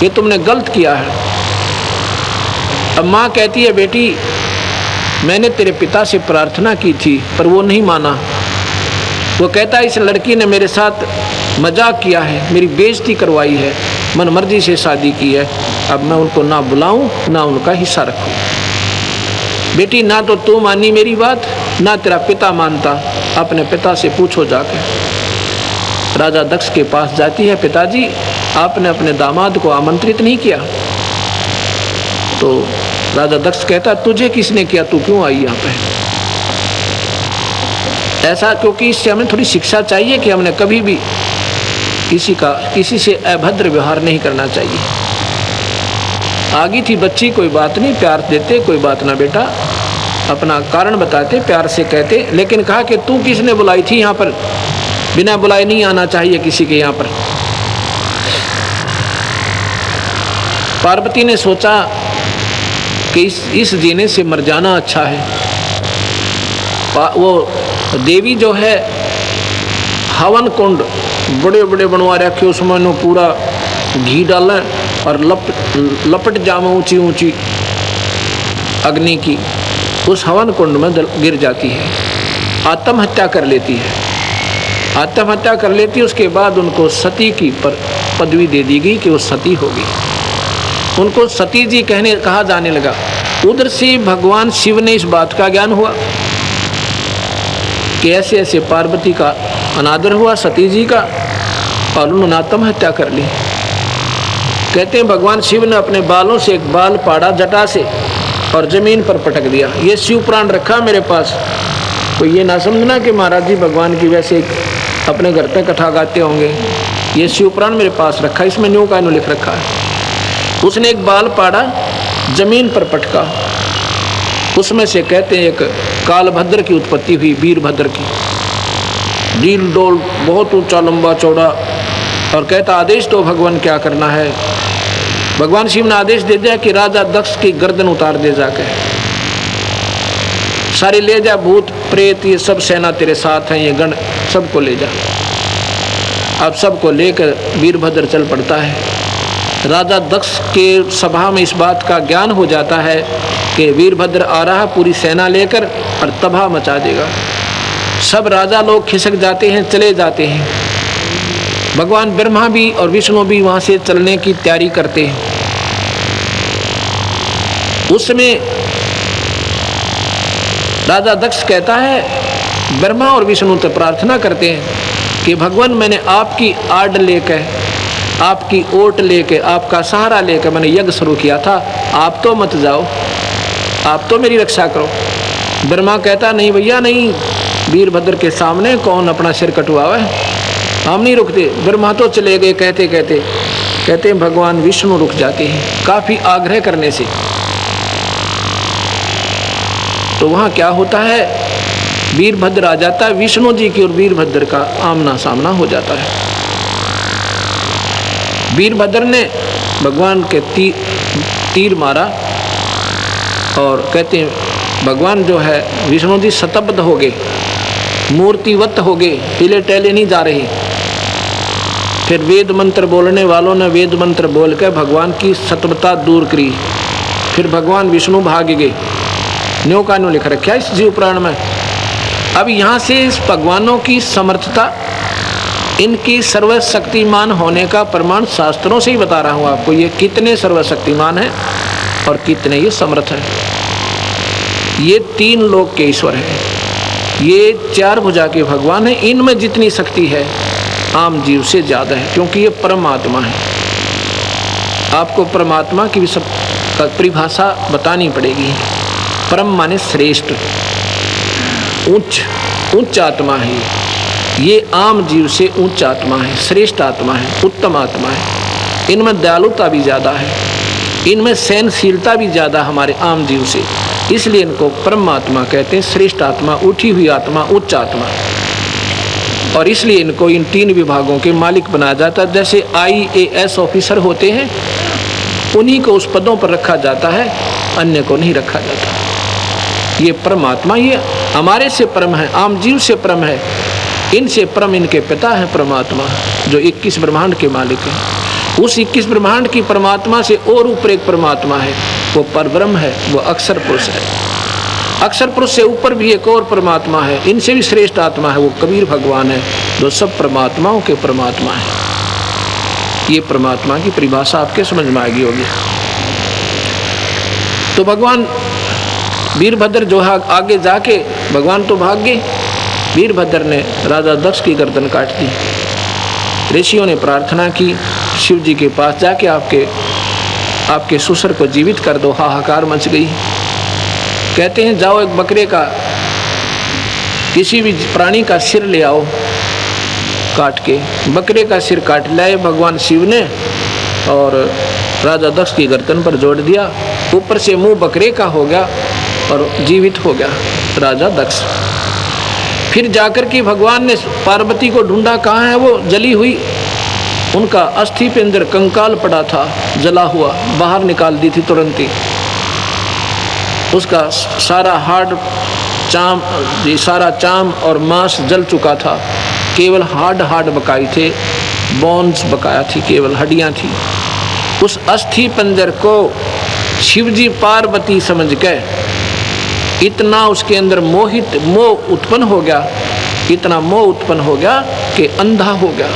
ये तुमने गलत किया है। अब माँ कहती है, बेटी मैंने तेरे पिता से प्रार्थना की थी पर वो नहीं माना, वो कहता है इस लड़की ने मेरे साथ मजाक किया है, मेरी बेइज्जती करवाई है, मन मर्जी से शादी की है, अब मैं उनको ना बुलाऊं ना उनका हिस्सा रखूं। बेटी ना तो तू मानी मेरी बात, ना तेरा पिता मानता, अपने पिता से पूछो जाके। राजा दक्ष के पास जाती है, पिताजी आपने अपने दामाद को आमंत्रित नहीं किया। तो राजा दक्ष कहता, तुझे किसने किया, तू क्यों आई यहाँ पे? ऐसा क्योंकि इससे हमें थोड़ी शिक्षा चाहिए कि हमने कभी भी किसी से अभद्र व्यवहार नहीं करना चाहिए। आगी थी बच्ची, कोई बात नहीं, प्यार देते, कोई बात ना बेटा, अपना कारण बताते, प्यार से कहते। लेकिन कहा कि तू किसने बुलाई थी यहाँ पर, बिना बुलाए नहीं आना चाहिए किसी के यहाँ पर। पार्वती ने सोचा कि इस जीने से मर जाना अच्छा है। वो देवी जो है हवन कुंड बड़े बड़े बनवा रखे, उसमें नो पूरा घी डालें और लपट जाम ऊंची ऊंची अग्नि की, उस हवन कुंड में गिर जाती है, आत्महत्या कर लेती है। आत्महत्या कर लेती है, उसके बाद उनको सती की पदवी दे दी गई कि वो सती होगी। उनको सती जी कहा जाने लगा। उधर से भगवान शिव ने इस बात का ज्ञान हुआ कि ऐसे ऐसे पार्वती का अनादर हुआ सती जी का, और उन्होंने आत्महत्या कर ली। कहते हैं भगवान शिव ने अपने बालों से एक बाल पाड़ा जटा से और जमीन पर पटक दिया। ये शिव पुराण रखा मेरे पास, तो ये ना समझना कि महाराज जी भगवान की वैसे अपने घर पे कथा गाते होंगे। ये शिव पुराण मेरे पास रखा, इसमें न्यू का लिख रखा है। उसने एक बाल पाड़ा, जमीन पर पटका, उसमें से कहते हैं एक कालभद्र की उत्पत्ति हुई, वीरभद्र की। डील डोल बहुत ऊंचा लंबा चौड़ा, और कहता आदेश तो भगवान क्या करना है। भगवान शिव ने आदेश दे दिया कि राजा दक्ष की गर्दन उतार दे जाकर, सारी ले जा, भूत प्रेत ये सब सेना तेरे साथ हैं, ये गण सबको ले जा। अब सबको लेकर वीरभद्र चल पड़ता है। राजा दक्ष के सभा में इस बात का ज्ञान हो जाता है कि वीरभद्र आ रहा पूरी सेना लेकर और तबाह मचा देगा। सब राजा लोग खिसक जाते हैं, चले जाते हैं। भगवान ब्रह्मा भी और विष्णु भी वहां से चलने की तैयारी करते हैं। उस समय राजा दक्ष कहता है, ब्रह्मा और विष्णु तो प्रार्थना करते हैं कि भगवान मैंने आपकी आड़ लेकर, आपकी ओट लेके, आपका सहारा लेकर मैंने यज्ञ शुरू किया था, आप तो मत जाओ, आप तो मेरी रक्षा करो। ब्रह्मा कहता नहीं भैया नहीं, वीरभद्र के सामने कौन अपना सिर कटवावे, हम नहीं रुकते। ब्रह्मा तो चले गए। कहते हैं भगवान विष्णु रुक जाते हैं काफी आग्रह करने से। तो वहां क्या होता है, वीरभद्र आ जाता है, विष्णु जी की और वीरभद्र का आमना सामना हो जाता है। वीरभद्र ने भगवान के तीर मारा, और कहते हैं भगवान जो है विष्णु जी शतबद्ध हो गए, मूर्तिवत हो गए, हिले टहले नहीं जा रहे। फिर वेद मंत्र बोलने वालों ने वेद मंत्र बोलकर भगवान की सतबता दूर करी। फिर भगवान विष्णु भाग गए। न्यो का न्यो लिख रखा है इस जीव पुराण में। अब यहाँ से इस भगवानों की समर्थता, इनकी सर्वशक्तिमान होने का प्रमाण शास्त्रों से ही बता रहा हूँ आपको। ये कितने सर्वशक्तिमान हैं और कितने ये समर्थ हैं। ये तीन लोक के ईश्वर हैं, ये चार भुजा के भगवान हैं। इनमें जितनी शक्ति है आम जीव से ज़्यादा है, क्योंकि ये परमात्मा है। आपको परमात्मा की भी सब परिभाषा बतानी पड़ेगी। परम माने श्रेष्ठ, उच्च आत्मा है। ये आम जीव से उच्च आत्मा है, श्रेष्ठ आत्मा है, उत्तम आत्मा है। इनमें दयालुता भी ज़्यादा है, इनमें सहनशीलता भी ज़्यादा हमारे आम जीव से, इसलिए इनको परमात्मा कहते हैं, श्रेष्ठ आत्मा, उठी हुई आत्मा, उच्च आत्मा। और इसलिए इनको इन तीन विभागों के मालिक बनाया जाता है। जैसे IAS ऑफिसर होते हैं, उन्हीं को उस पदों पर रखा जाता है, अन्य को नहीं रखा जाता। ये परमात्मा ये हमारे से परम है, आम जीव से परम है, इनसे परम इनके पिता है परमात्मा, जो 21 ब्रह्मांड के मालिक है। उस 21 ब्रह्मांड की परमात्मा से और ऊपर एक परमात्मा है, वो परब्रह्म है, वो अक्षर पुरुष है। अक्षर पुरुष से ऊपर भी एक और परमात्मा है, इनसे भी श्रेष्ठ आत्मा है, वो कबीर भगवान है, जो सब परमात्माओं के परमात्मा है। ये परमात्मा की परिभाषा आपके समझ में आ गई होगी। तो भगवान वीरभद्र जो है, आगे जाके भगवान तो भाग गए, वीरभद्र ने राजा दक्ष की गर्दन काट दी। ऋषियों ने प्रार्थना की शिव जी के पास जाके, आपके ससुर को जीवित कर दो। हाहाकार मच गई। कहते हैं जाओ एक बकरे का, किसी भी प्राणी का सिर ले आओ काट के। बकरे का सिर काट लाए भगवान शिव ने और राजा दक्ष की गर्दन पर जोड़ दिया। ऊपर से मुंह बकरे का हो गया और जीवित हो गया राजा दक्ष। फिर जाकर के भगवान ने पार्वती को ढूंढा, कहाँ है वो जली हुई। उनका अस्थि पिंजर कंकाल पड़ा था, जला हुआ, बाहर निकाल दी थी तुरंत ही। उसका सारा हाड़ चाम, सारा चाम और मांस जल चुका था। केवल हाड बकाई थे, बोन्स बकाया थी, केवल हड्डियां थी। उस अस्थि पंजर को शिवजी पार्वती समझ के इतना उसके अंदर मोह उत्पन्न हो गया, इतना मोह उत्पन्न हो गया कि अंधा हो गया।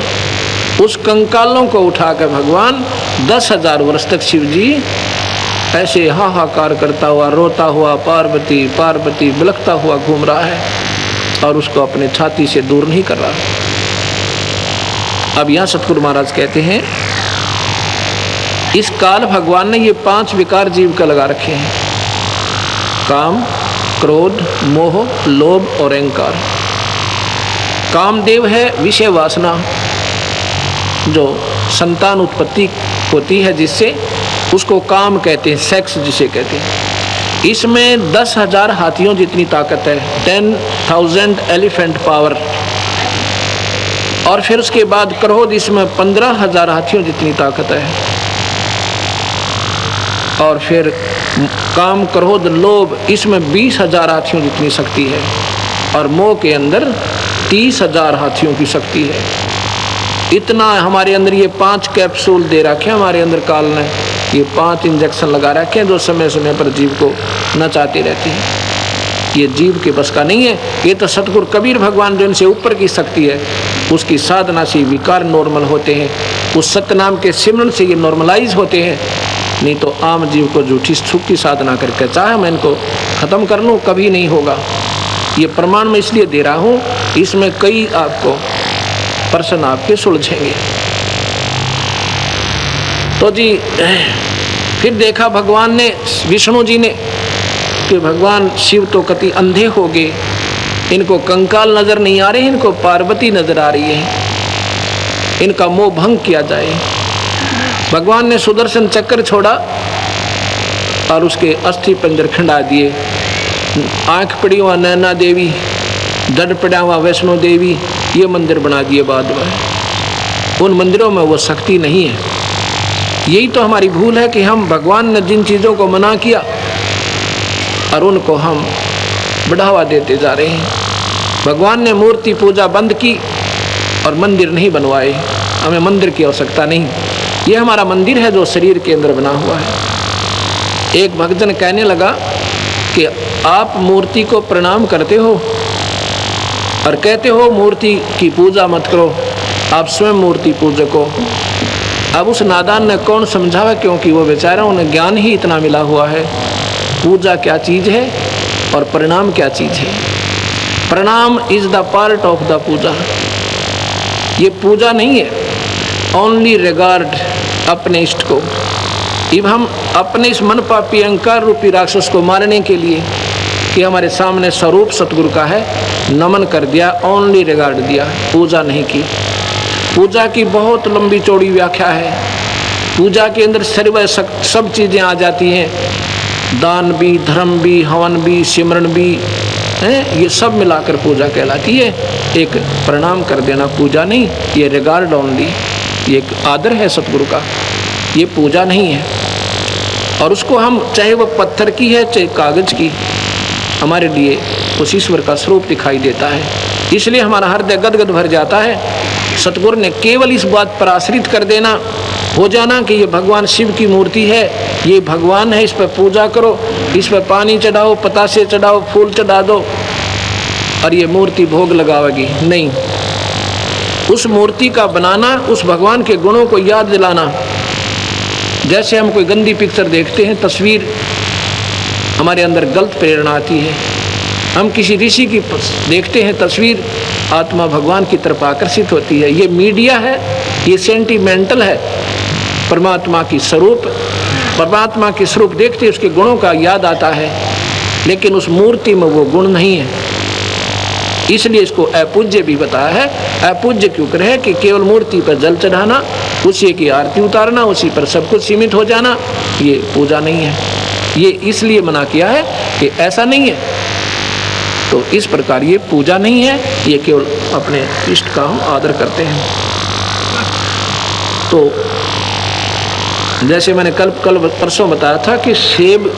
उस कंकालों को उठाकर भगवान 10,000 वर्ष तक शिवजी ऐसे हाहाकार करता हुआ, रोता हुआ, पार्वती पार्वती बिलखता हुआ घूम रहा है और उसको अपने छाती से दूर नहीं कर रहा। अब यहाँ सतगुरु महाराज कहते हैं इस काल भगवान ने ये 5 विकार जीव का लगा रखे हैं, काम, क्रोध, मोह, लोभ और अहंकार। कामदेव है विषय वासना, जो संतान उत्पत्ति होती है जिससे, उसको काम कहते हैं, सेक्स जिसे कहते हैं। इसमें 10,000 हाथियों जितनी ताकत है, 10,000 एलिफेंट पावर। और फिर उसके बाद क्रोध, इसमें 15,000 हाथियों जितनी ताकत है। और फिर काम, क्रोध, लोभ, इसमें 20,000 हाथियों जितनी शक्ति है। और मोह के अंदर 30,000 हाथियों की शक्ति है। इतना हमारे अंदर ये 5 कैप्सूल दे रखे हैं हमारे अंदर काल ने, ये 5 इंजेक्शन लगा रखे हैं जो समय समय पर जीव को नचाते रहते हैं। ये जीव के बस का नहीं है। ये तो सतगुरु कबीर भगवान जो इनसे ऊपर की शक्ति है, उसकी साधना से विकार नॉर्मल होते हैं, उस सतनाम के सिमरन से ये नॉर्मलाइज होते हैं। नहीं तो आम जीव को झूठी सुख की साधना करके चाहे मैं इनको खत्म कर लूँ, कभी नहीं होगा। ये प्रमाण मैं इसलिए दे रहा हूँ, इसमें कई आपको प्रश्न आपके सुलझेंगे। तो जी फिर देखा भगवान ने, विष्णु जी ने, कि भगवान शिव तो कति अंधे हो गए, इनको कंकाल नजर नहीं आ रहे, इनको पार्वती नजर आ रही है, इनका मोह भंग किया जाए। भगवान ने सुदर्शन चक्र छोड़ा और उसके अस्थि पंजर खंडा दिए। आंख पड़ी हुआ नैना देवी, दड़ पड़ा हुआ वैष्णो देवी, ये मंदिर बना दिए बाद में। उन मंदिरों में वो शक्ति नहीं है। यही तो हमारी भूल है कि हम, भगवान ने जिन चीज़ों को मना किया और उनको हम बढ़ावा देते जा रहे हैं। भगवान ने मूर्ति पूजा बंद की और मंदिर नहीं बनवाए। हमें मंदिर की आवश्यकता नहीं, ये हमारा मंदिर है जो शरीर के अंदर बना हुआ है। एक भक्तजन कहने लगा कि आप मूर्ति को प्रणाम करते हो और कहते हो मूर्ति की पूजा मत करो, आप स्वयं मूर्ति पूजक हो। अब उस नादान ने कौन समझावा, क्योंकि वो बेचारा, उन्हें ज्ञान ही इतना मिला हुआ है पूजा क्या चीज़ है और प्रणाम क्या चीज़ है। Pranam is the part of the puja. ये पूजा नहीं है, ओनली रिगार्ड अपने इष्ट को। अब हम अपने इस मन पापी अहंकार रूपी राक्षस को मारने के लिए कि हमारे सामने स्वरूप सतगुरु का है, नमन कर दिया, ओनली रिगार्ड दिया, पूजा नहीं की। पूजा की बहुत लंबी चौड़ी व्याख्या है। पूजा के अंदर सर्व सब चीज़ें आ जाती हैं, दान भी, धर्म भी, हवन भी, सिमरन भी है, ये सब मिलाकर पूजा कहलाती है। एक प्रणाम कर देना पूजा नहीं, ये रिगार्ड ओनली, ये एक आदर है सतगुरु का, ये पूजा नहीं है। और उसको हम, चाहे वो पत्थर की है चाहे कागज की, हमारे लिए उस ईश्वर का स्वरूप दिखाई देता है। इसलिए हमारा हृदय गदगद भर जाता है। सतगुरु ने केवल इस बात पर आश्रित कर देना, हो जाना कि ये भगवान शिव की मूर्ति है, ये भगवान है, इस पर पूजा करो, इस पर पानी चढ़ाओ, पतासे चढ़ाओ, फूल चढ़ा दो और ये मूर्ति भोग लगावेगी। नहीं, उस मूर्ति का बनाना, उस भगवान के गुणों को याद दिलाना। जैसे हम कोई गंदी पिक्चर देखते हैं, तस्वीर, हमारे अंदर गलत प्रेरणा आती है। हम किसी ऋषि की देखते हैं तस्वीर, आत्मा भगवान की तरफ आकर्षित होती है। ये मीडिया है, ये सेंटिमेंटल है। परमात्मा की स्वरूप, परमात्मा के स्वरूप देखते उसके गुणों का याद आता है, लेकिन उस मूर्ति में वो गुण नहीं है। इसलिए इसको अपूज्य भी बताया है। अपूज्य क्यों करे कि केवल मूर्ति पर जल चढ़ाना, उसी की आरती उतारना, उसी पर सब कुछ सीमित हो जाना, ये पूजा नहीं है। ये इसलिए मना किया है कि ऐसा नहीं है। तो इस प्रकार ये पूजा नहीं है, ये केवल अपने इष्ट का हम आदर करते हैं। तो जैसे मैंने कल परसों बताया था कि सेब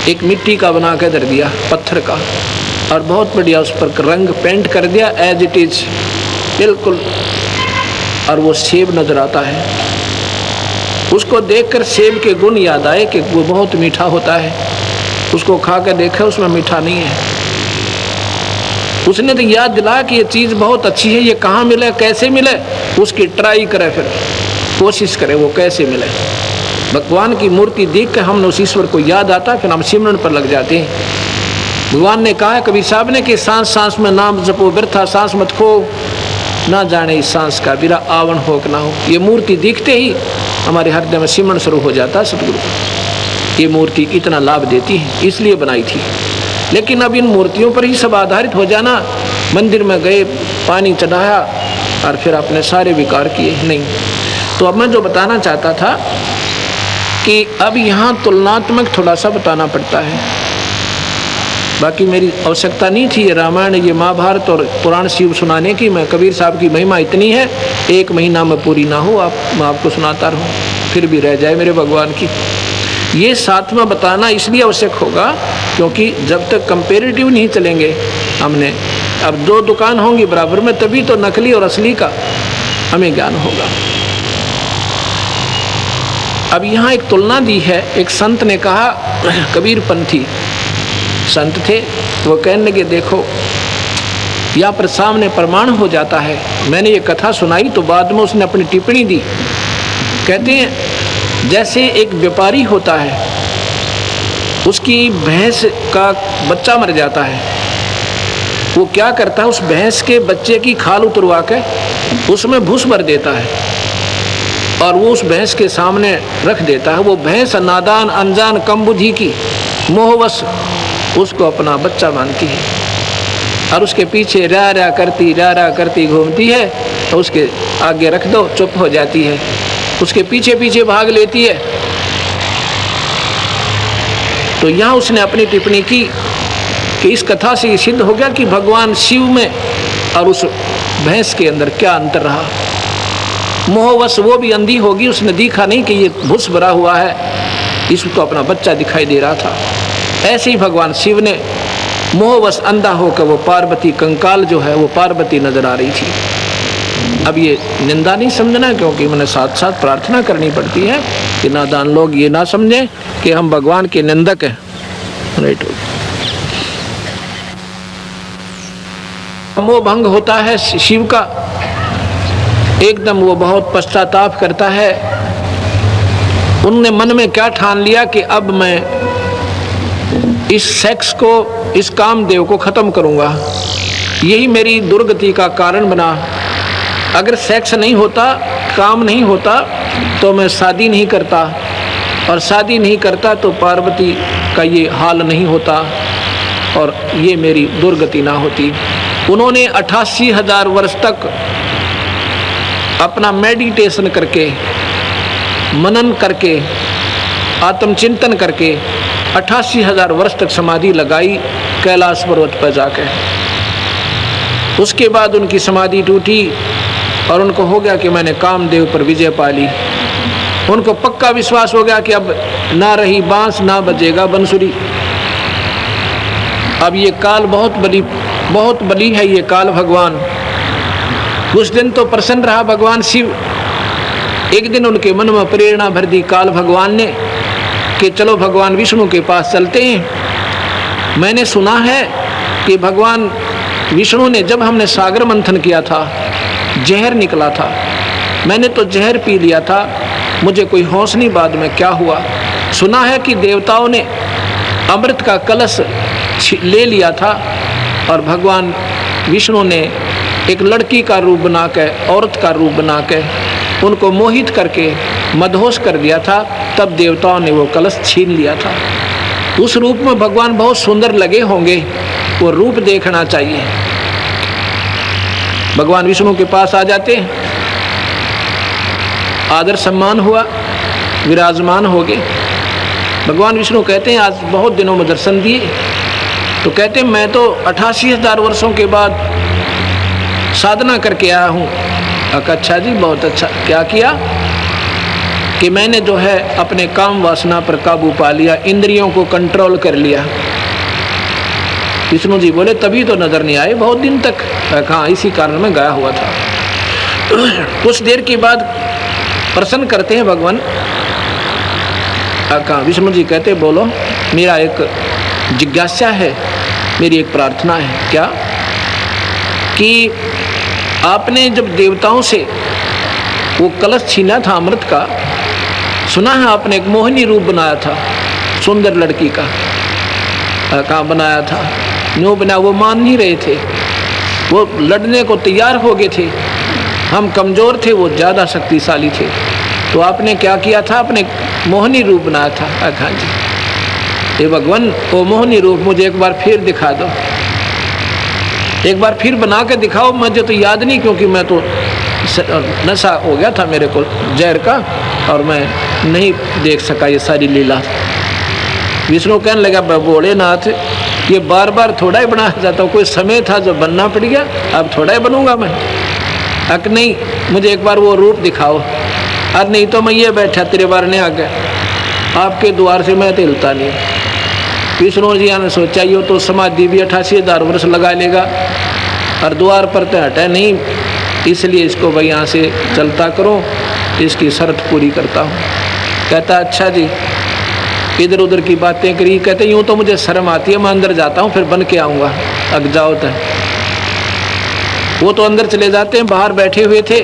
एक मिट्टी का बना के धर दिया, पत्थर का, और बहुत बढ़िया उस पर रंग पेंट कर दिया एज इट इज, बिल्कुल, और वो सेब नजर आता है। उसको देखकर सेब के गुण याद आए कि वो बहुत मीठा होता है। उसको खा कर देखा, उसमें मीठा नहीं है। उसने तो याद दिलाया कि ये चीज़ बहुत अच्छी है, ये कहाँ मिले, कैसे मिले, उसकी ट्राई करे, फिर कोशिश करे वो कैसे मिले। भगवान की मूर्ति देख कर हम उस ईश्वर को याद आता, फिर हम सिमरन पर लग जाते हैं। भगवान ने कहा कबीर साहब ने कि सांस सांस में नाम जपो, व्यर्था सांस मत खो, ना जाने इस सांस का बिरा आवन हो कि ना हो। ये मूर्ति दिखते ही हमारे हृदय में सिमरन शुरू हो जाता है सतगुरु। ये मूर्ति इतना लाभ देती है, इसलिए बनाई थी। लेकिन अब इन मूर्तियों पर ही सब आधारित हो जाना, मंदिर में गए, पानी चढ़ाया और फिर अपने सारे विकार किए, नहीं। तो अब मैं जो बताना चाहता था कि अब यहाँ तुलनात्मक थोड़ा सा बताना पड़ता है। बाकी मेरी आवश्यकता नहीं थी ये रामायण, ये महाभारत और पुराण शिव सुनाने की। मैं कबीर साहब की महिमा इतनी है, 1 महीना में पूरी ना हो, मैं आपको सुनाता रहूँ, फिर भी रह जाए मेरे भगवान की। ये सातवां बताना इसलिए आवश्यक होगा क्योंकि जब तक कंपेरेटिव नहीं चलेंगे हमने, अब 2 दुकान होंगी बराबर में, तभी तो नकली और असली का हमें ज्ञान होगा। अब यहाँ एक तुलना दी है। एक संत ने कहा, कबीर पंथी संत थे, वो कहने लगे देखो यहाँ पर सामने प्रमाण हो जाता है। मैंने ये कथा सुनाई तो बाद में उसने अपनी टिप्पणी दी। कहते हैं जैसे एक व्यापारी होता है, उसकी भैंस का बच्चा मर जाता है, वो क्या करता है, उस भैंस के बच्चे की खाल उतरवा के उसमें भूस भर देता है और वो उस भैंस के सामने रख देता है। वो भैंस नादान, अनजान, कम बुद्धि की, मोहवश उसको अपना बच्चा मानती है और उसके पीछे रा करती घूमती है। तो उसके आगे रख दो, चुप हो जाती है, उसके पीछे पीछे भाग लेती है। तो यहाँ उसने अपनी टिप्पणी की कि इस कथा से ये सिद्ध हो गया कि भगवान शिव में और उस भैंस के अंदर क्या अंतर रहा। मोहवश वो भी अंधी होगी, उसने देखा नहीं कि ये भूस भरा हुआ है, इसको अपना बच्चा दिखाई दे रहा था। ऐसे ही भगवान शिव ने मोहवश अंधा होकर वो पार्वती कंकाल जो है वो पार्वती नजर आ रही थी। अब ये निंदा नहीं समझना, क्योंकि मैंने साथ साथ प्रार्थना करनी पड़ती है कि नादान लोग ये ना समझें कि हम भगवान के निंदक हैं। राइट, मोह भंग होता है शिव का, एकदम वो बहुत पश्चाताप करता है। उनने मन में क्या ठान लिया कि अब मैं इस सेक्स को, इस कामदेव को खत्म करूंगा, यही मेरी दुर्गति का कारण बना। अगर सेक्स नहीं होता, काम नहीं होता, तो मैं शादी नहीं करता, और शादी नहीं करता तो पार्वती का ये हाल नहीं होता और ये मेरी दुर्गति ना होती। उन्होंने 88,000 वर्ष तक अपना मेडिटेशन करके, मनन करके, आत्मचिंतन करके 88,000 वर्ष तक समाधि लगाई कैलाश पर्वत पर जाकर। उसके बाद उनकी समाधि टूटी और उनको हो गया कि मैंने कामदेव पर विजय पा ली। उनको पक्का विश्वास हो गया कि अब ना रही बांस, ना बजेगा बंसुरी। अब ये काल बहुत बली है ये काल भगवान। उस दिन तो प्रसन्न रहा भगवान शिव। एक दिन उनके मन में प्रेरणा भर दी काल भगवान ने कि चलो भगवान विष्णु के पास चलते हैं। मैंने सुना है कि भगवान विष्णु ने, जब हमने सागर मंथन किया था, जहर निकला था, मैंने तो जहर पी लिया था, मुझे कोई होश नहीं बाद में क्या हुआ। सुना है कि देवताओं ने अमृत का कलश ले लिया था और भगवान विष्णु ने एक लड़की का रूप बना के, औरत का रूप बना के उनको मोहित करके मदहोश कर दिया था। तब देवताओं ने वो कलश छीन लिया था। उस रूप में भगवान बहुत सुंदर लगे होंगे, वो रूप देखना चाहिए। भगवान विष्णु के पास आ जाते हैं, आदर सम्मान हुआ, विराजमान हो गए। भगवान विष्णु कहते हैं आज बहुत दिनों में दर्शन दिए। तो कहते हैं मैं तो 88,000 वर्षों के बाद साधना करके आया हूँ। अच्छा जी, बहुत अच्छा। क्या किया कि मैंने जो है अपने काम वासना पर काबू पा लिया, इंद्रियों को कंट्रोल कर लिया। विष्णु जी बोले तभी तो नजर नहीं आए बहुत दिन तक। कहाँ, इसी कारण में गया हुआ था। कुछ देर के बाद प्रसन्न करते हैं भगवान। कहाँ, विष्णु जी कहते बोलो मेरा एक जिज्ञासा है, मेरी एक प्रार्थना है। क्या? कि आपने जब देवताओं से वो कलश छीना था अमृत का, सुना है आपने एक मोहिनी रूप बनाया था सुंदर लड़की का। कहाँ बनाया था? न्यू बना, वो मान नहीं रहे थे, वो लड़ने को तैयार हो गए थे। हम कमज़ोर थे, वो ज़्यादा शक्तिशाली थे। तो आपने क्या किया था? आपने मोहिनी रूप बनाया था। हाँ जी, ये भगवान वो मोहिनी रूप मुझे एक बार फिर दिखा दो, एक बार फिर बना के दिखाओ। मुझे तो याद नहीं, क्योंकि मैं तो नशा हो गया था मेरे को जहर का, और मैं नहीं देख सका ये सारी लीला। विष्णु कहने लगा भोलेनाथ, ये बार बार थोड़ा ही बनाया जाता, कोई समय था जो बनना पड़ गया, अब थोड़ा ही बनूंगा मैं। अक नहीं, मुझे एक बार वो रूप दिखाओ। अरे नहीं तो मैं ये बैठा तेरे बार ने आ गया, आपके द्वार से मैं हिलता नहीं। विष्णु जी ने सोचा ये तो समाधि भी 88,000 वर्ष लगा लेगा, और द्वार पर तो हटा नहीं, इसलिए इसको भाई यहाँ से चलता करो, इसकी शर्त पूरी करता हूँ। कहता अच्छा जी। इधर उधर की बातें करी। कहते यूँ तो मुझे शर्म आती है, मैं अंदर जाता हूँ फिर बन के आऊँगा, अग जाओ तो। वो तो अंदर चले जाते हैं, बाहर बैठे हुए थे।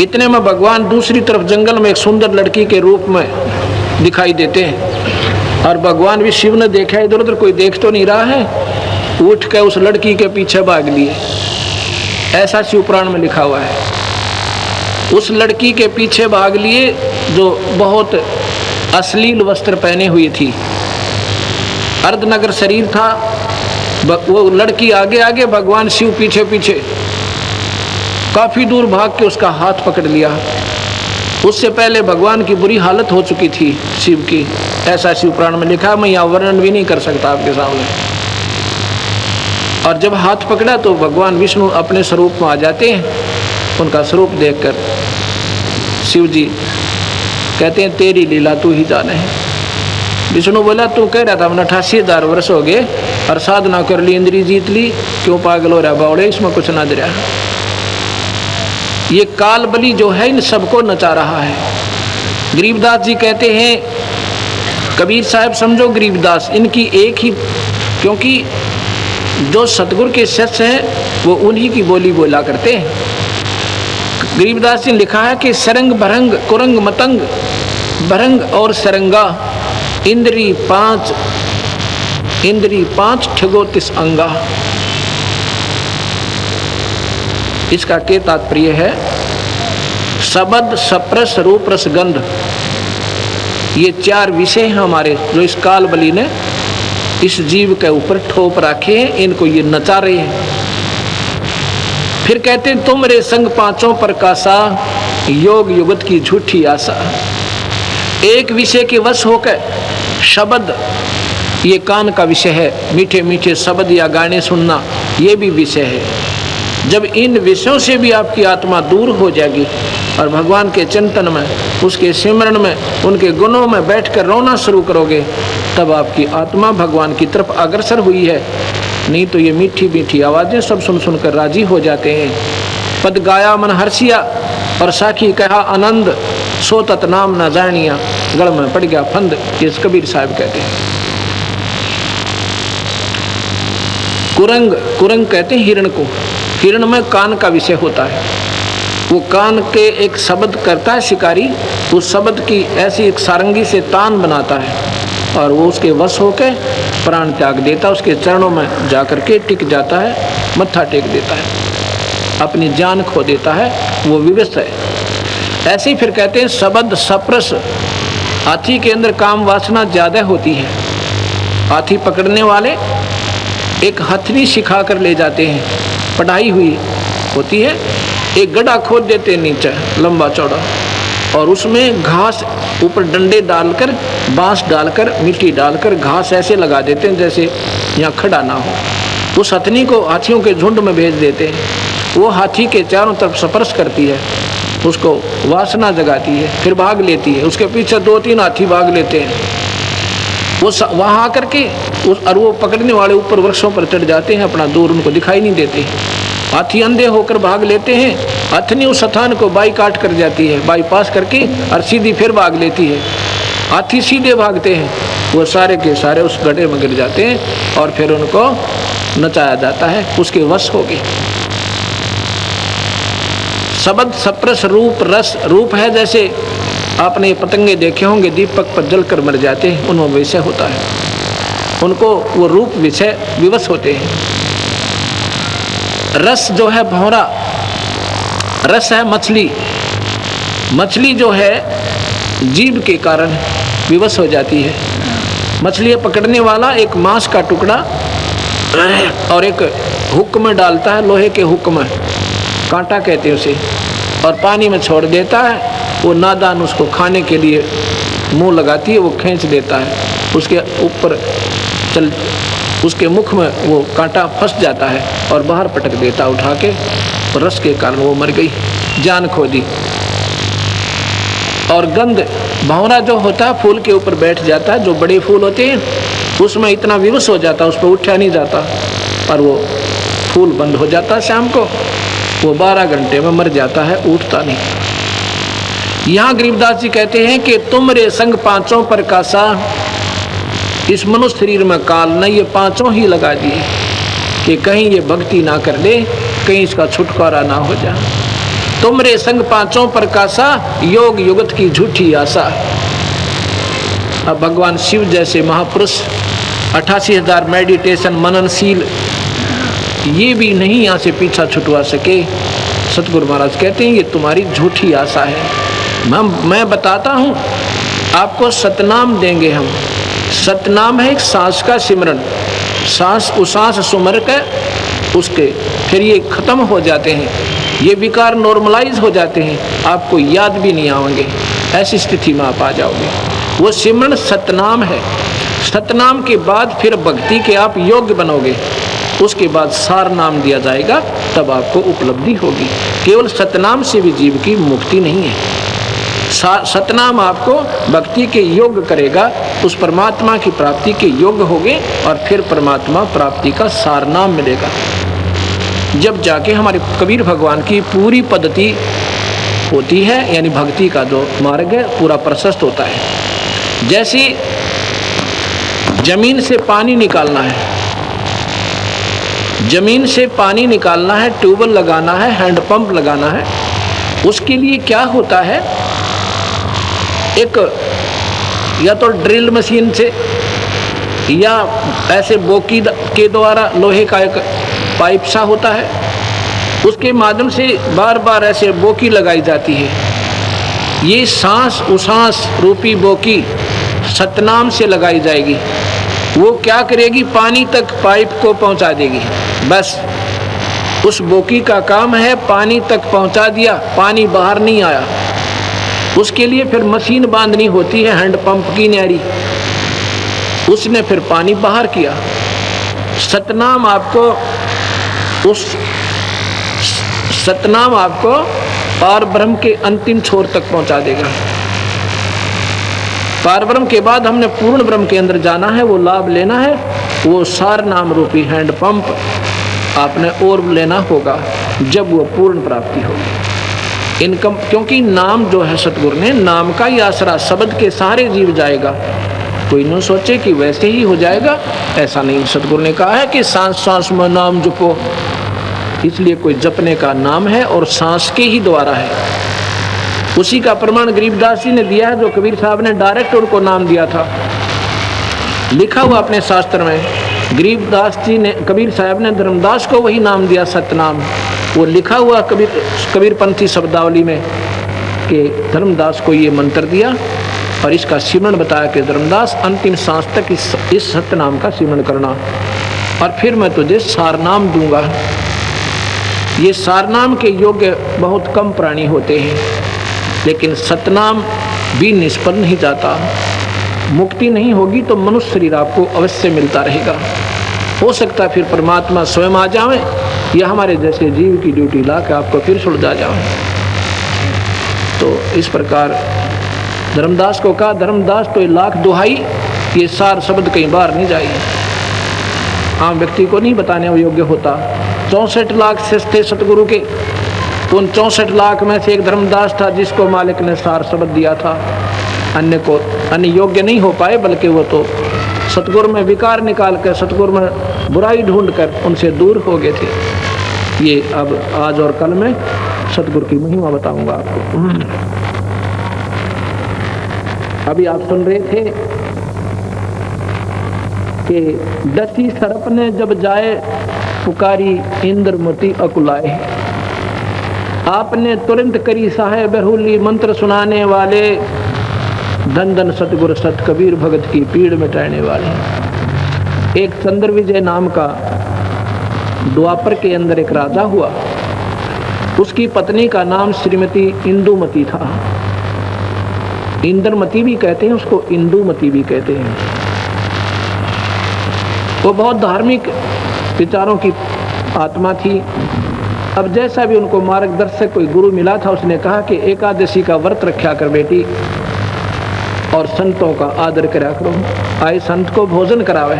इतने में भगवान दूसरी तरफ जंगल में एक सुंदर लड़की के रूप में दिखाई देते हैं, और भगवान भी शिव ने देखा इधर उधर कोई देख तो नहीं रहा है, उठ के उस लड़की के पीछे भाग लिए। ऐसा शिव पुराण में लिखा हुआ है। उस लड़की के पीछे भाग लिए जो बहुत अश्लील वस्त्र पहने हुई थी, अर्धनगर शरीर था। वो लड़की आगे आगे, भगवान शिव पीछे पीछे। काफी दूर भाग के उसका हाथ पकड़ लिया। उससे पहले भगवान की बुरी हालत हो चुकी थी शिव की, ऐसा शिव पुराण में लिखा। मैं यहाँ वर्णन भी नहीं कर सकता आपके सामने। और जब हाथ पकड़ा तो भगवान विष्णु अपने स्वरूप में आ जाते हैं। उनका स्वरूप देखकर शिव जी कहते हैं तेरी लीला तू ही जाने है। विष्णु बोला तू कह रहा था मैंने 88,000 वर्ष हो गए और साधना कर ली, इंद्री जीत ली, क्यों पागल हो रहा बावड़े, इसमें कुछ ना दे रहा। ये काल बलि जो है इन सबको नचा रहा है। गरीबदास जी कहते हैं, कबीर साहब समझो गरीबदास इनकी एक ही, क्योंकि जो सतगुरु के शिष्य हैं वो उन्हीं की बोली बोला करते हैं। गरीबदास जी ने लिखा है कि सरंग भरंग कुरंग मतंग भरंग और सरंगा इंद्री पांच ठगो तिस अंगा। इसका क्या तात्पर्य है? शब्द सप्रस रूप रस गंध, ये 4 विषय हैं हमारे जो इस काल बलि ने इस जीव के ऊपर ठोप रखे हैं, इनको ये नचा रहे हैं। फिर कहते हैं तुमरे संग पांचों प्रकाशा योग युगत की झूठी आशा। एक विषय के वश होकर शब्द, ये कान का विषय है, मीठे मीठे शब्द या गाने सुनना ये भी विषय है। जब इन विषयों से भी आपकी आत्मा दूर हो जाएगी और भगवान के चिंतन में, उसके सिमरन में, उनके गुणों में बैठकर रोना शुरू करोगे, तब आपकी आत्मा भगवान की तरफ अग्रसर हुई है। नहीं तो ये मीठी मीठी आवाज़ें सब सुन सुनकर राजी हो जाते हैं। पद गाया मन हर्षिया और साखी कहा आनंद, सो तत नाम न जानिया, गढ़ में पड़ गया फंद, ये कबीर साहब कहते हैं। कुरंग, कुरंग कहते हैं हिरण को। हिरण में कान का विषय होता है। वो कान के एक शब्द करता है शिकारी, उस शब्द की ऐसी एक सारंगी से तान बनाता है और वो उसके वश होकर प्राण त्याग देता है, उसके चरणों में जाकर के टिक जाता है, मत्था टेक देता है, अपनी जान खो देता है, वो विवश है। ऐसे ही फिर कहते हैं शब्द सप्रस, हाथी के अंदर काम वासना ज्यादा होती है। हाथी पकड़ने वाले एक हथनी सिखा कर ले जाते हैं, पढ़ाई हुई होती है, एक गड्ढा खोद देते हैं नीचे लंबा चौड़ा, और उसमें घास ऊपर डंडे डालकर, बांस डालकर, मिट्टी डालकर घास ऐसे लगा देते हैं जैसे यहाँ खड़ा ना हो। उस हथनी को हाथियों के झुंड में भेज देते हैं। वो हाथी के चारों तरफ स्पर्श करती है, उसको वासना जगाती है, फिर भाग लेती है। उसके पीछे 2-3 हाथी भाग लेते हैं। वो वहाँ आकर के और वो पकड़ने वाले ऊपर वृक्षों पर चढ़ जाते हैं, अपना दूर उनको दिखाई नहीं देते। हाथी अंधे होकर भाग लेते हैं, हथनी उस स्थान को बाई काट कर जाती है, बाईपास करके और सीधी फिर भाग लेती है। हाथी सीधे भागते हैं, वो सारे के सारे उस गड्ढे में गिर जाते हैं और फिर उनको नचाया जाता है, उसके वश हो गए। शब्द सप्रस रूप रस, रूप है जैसे आपने ये पतंगे देखे होंगे दीपक पर जलकर मर जाते हैं, उनमें विषय होता है, उनको वो रूप विषय विवश होते हैं। रस जो है भौरा, रस है मछली, मछली जो है जीभ के कारण विवश हो जाती है। मछली पकड़ने वाला एक मांस का टुकड़ा और एक हुक में डालता है, लोहे के हुक में, कांटा कहते हैं उसे, और पानी में छोड़ देता है। वो नादान उसको खाने के लिए मुंह लगाती है, वो खींच देता है, उसके ऊपर उसके मुख में वो कांटा फंस जाता है और बाहर पटक देता उठा के, रस के कारण वो मर गई, जान खो दी। और गंध, भंवरा जो होता है फूल के ऊपर बैठ जाता है, जो बड़े फूल होते हैं उसमें इतना विवश हो जाता है, उस पर उठा नहीं जाता और वो फूल बंद हो जाता है शाम को, वो 12 घंटे में मर जाता है, उठता नहीं। यहाँ गरीबदास जी कहते हैं कि तुम रे संग पांचों प्रकाशा, इस मनुष्य शरीर में काल ने ये पांचों ही लगा दिए कि कहीं ये भक्ति ना कर ले, कहीं इसका छुटकारा ना हो जाए। तुम रे संग पांचों प्रकाशा, योग युगत की झूठी आशा। अब भगवान शिव जैसे महापुरुष 88,000 मेडिटेशन मननशील, ये भी नहीं यहाँ से पीछा छुटवा सके। सतगुरु महाराज कहते हैं ये तुम्हारी झूठी आशा है। मैं बताता हूँ आपको, सतनाम देंगे हम। सतनाम है एक सांस का सिमरन, सांस उसांस सुमर कर उसके फिर ये खत्म हो जाते हैं, ये विकार नॉर्मलाइज हो जाते हैं, आपको याद भी नहीं आएंगे, ऐसी स्थिति में आप आ जाओगे। वो सिमरन सतनाम है। सतनाम के बाद फिर भक्ति के आप योग्य बनोगे, उसके बाद सार नाम दिया जाएगा, तब आपको उपलब्धि होगी। केवल सतनाम से भी जीव की मुक्ति नहीं है, सतनाम आपको भक्ति के योग्य करेगा, उस परमात्मा की प्राप्ति के योग्य होगे और फिर परमात्मा प्राप्ति का सार नाम मिलेगा। जब जाके हमारे कबीर भगवान की पूरी पद्धति होती है, यानी भक्ति का जो मार्ग है पूरा प्रशस्त होता है। जैसे जमीन से पानी निकालना है, जमीन से पानी निकालना है, ट्यूबवेल लगाना है, हैंडपंप लगाना है, उसके लिए क्या होता है, एक या तो ड्रिल मशीन से या ऐसे बोकी के द्वारा लोहे का एक पाइप सा होता है, उसके माध्यम से बार बार ऐसे बोकी लगाई जाती है। ये सांस उसांस रूपी बोकी सतनाम से लगाई जाएगी। वो क्या करेगी, पानी तक पाइप को पहुंचा देगी। बस उस बोकी का काम है पानी तक पहुंचा दिया, पानी बाहर नहीं आया। उसके लिए फिर मशीन बांधनी होती है, हैंडपंप की न्यारी, उसने फिर पानी बाहर किया। सतनाम आपको सतनाम आपको पार ब्रह्म के अंतिम छोर तक पहुंचा देगा। पार ब्रह्म के बाद हमने पूर्ण ब्रह्म के अंदर जाना है, वो लाभ लेना है, वो सार नाम रूपी हैंडपंप आपने और लेना होगा जब वो पूर्ण प्राप्ति होगी। इनकम, क्योंकि नाम जो है सतगुरु ने, नाम का ही आसरा, शब्द के सहारे जीव जाएगा। कोई न सोचे कि वैसे ही हो जाएगा, ऐसा नहीं। सतगुरु ने कहा है कि सांस सांस में नाम जपो, इसलिए कोई जपने का नाम है और सांस के ही द्वारा है। उसी का प्रमाण गरीबदास जी ने दिया है, जो कबीर साहब ने डायरेक्ट उनको नाम दिया था। लिखा हुआ अपने शास्त्र में, गरीबदास जी ने, कबीर साहब ने धर्मदास को वही नाम दिया, सतनाम। वो लिखा हुआ कबीरपंथी शब्दावली में कि धर्मदास को ये मंत्र दिया और इसका सिमरन बताया कि धर्मदास अंतिम सांस तक इस सतनाम का सिमरन करना, और फिर मैं तुझे सारनाम दूंगा। ये सारनाम के योग्य बहुत कम प्राणी होते हैं, लेकिन सतनाम भी निष्फल नहीं जाता। मुक्ति नहीं होगी तो मनुष्य शरीर आपको अवश्य मिलता रहेगा। हो सकता है फिर परमात्मा स्वयं आ जाए या हमारे जैसे जीव की ड्यूटी ला के आपको फिर सुलझा जाए। तो इस प्रकार धर्मदास को कहा, धर्मदास तो लाख दुहाई ये सार शब्द कहीं बाहर नहीं जाएगी, आम व्यक्ति को नहीं बताने योग्य होता। 64 लाख थे सतगुरु के, उन 64 लाख में से एक धर्मदास था जिसको मालिक ने सार शब्द दिया था। अन्य योग्य नहीं हो पाए, बल्कि वो तो सतगुरु में विकार निकाल कर, सतगुरु में बुराई ढूंढ कर उनसे दूर हो गए थे। ये अब आज और कल में सतगुरु की महिमा बताऊंगा आपको। अभी आप सुन रहे थे कि दसी सरप ने जब जाए पुकारी इंद्रमती अकुलाए, आपने तुरंत करी साहे बरहुली मंत्र सुनाने वाले, धन धन सतगुरु सत कबीर भगत की पीड़ मिटाने वाले। एक चंद्र विजय नाम का द्वापर के अंदर एक राजा हुआ, उसकी पत्नी का नाम श्रीमती इंदुमती था। इंद्रमती भी कहते हैं उसको, इंदुमती भी कहते हैं। वो बहुत धार्मिक विचारों की आत्मा थी। अब जैसा भी उनको मार्गदर्शक कोई गुरु मिला था, उसने कहा कि एकादशी का व्रत रखा कर बेटी, और संतों का आदर करा करो, आए संत को भोजन करावे,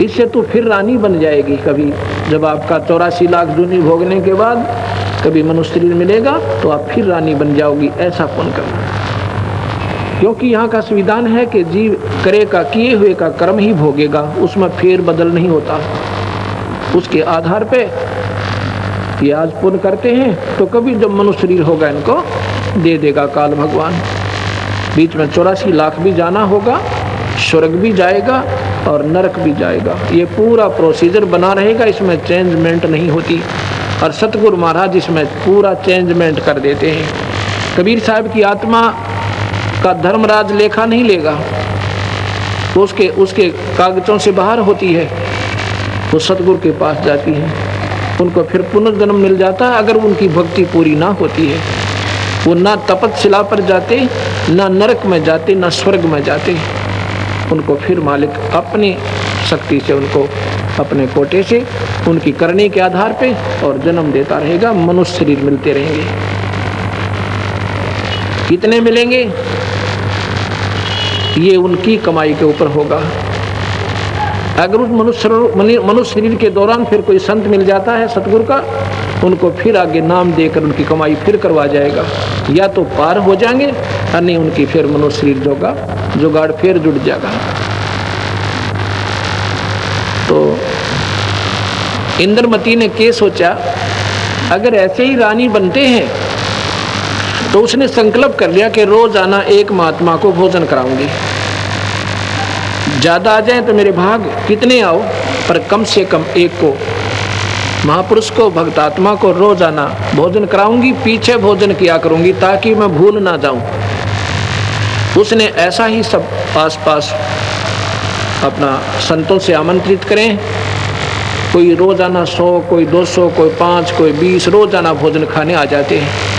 इससे तू फिर रानी बन जाएगी। कभी जब आपका 84 लाख जूनी भोगने के बाद कभी मनुष्य शरीर मिलेगा तो आप फिर रानी बन जाओगी, ऐसा पुण्य करना। क्योंकि यहाँ का संविधान है कि जीव करे का किए हुए का कर्म ही भोगेगा, उसमें फेर बदल नहीं होता। उसके आधार पे ये आज पुण्य करते हैं तो कभी जब मनुष्य शरीर होगा इनको दे देगा काल भगवान। बीच में 84 लाख भी जाना होगा, स्वर्ग भी जाएगा और नरक भी जाएगा। ये पूरा प्रोसीजर बना रहेगा, इसमें चेंजमेंट नहीं होती। और सतगुरु महाराज इसमें पूरा चेंजमेंट कर देते हैं। कबीर साहब की आत्मा का धर्मराज लेखा नहीं लेगा, तो उसके कागजों से बाहर होती है, वो सतगुरु के पास जाती है, उनको फिर पुनर्जन्म मिल जाता है। अगर उनकी भक्ति पूरी ना होती है, वो ना तपस्या पर जाते, ना नरक में जाते, ना स्वर्ग में जाते। उनको फिर मालिक अपनी शक्ति से, उनको अपने कोटे से, उनकी करने के आधार पे और जन्म देता रहेगा, मनुष्य शरीर मिलते रहेंगे। कितने मिलेंगे ये उनकी कमाई के ऊपर होगा। अगर उस मनुष्य शरीर के दौरान फिर कोई संत मिल जाता है सतगुरु का, उनको फिर आगे नाम देकर उनकी कमाई फिर करवा जाएगा, या तो पार हो जाएंगे और नहीं उनकी फिर मनुष्य शरीर जोगा जुगाड़ फिर जुड़ जाएगा। तो इंद्रमती ने क्या सोचा, अगर ऐसे ही रानी बनते हैं तो उसने संकल्प कर लिया कि रोज आना एक महात्मा को भोजन कराऊंगी। ज्यादा आ जाए तो मेरे भाग, कितने आओ पर कम से कम एक को, महापुरुष को, भक्तात्मा को रोजाना भोजन कराऊंगी। पीछे भोजन किया करूंगी ताकि मैं भूल ना जाऊं। उसने ऐसा ही सब पास पास अपना संतों से आमंत्रित करें। कोई रोजाना 100, कोई 200, कोई 5, कोई 20 रोजाना भोजन खाने आ जाते हैं।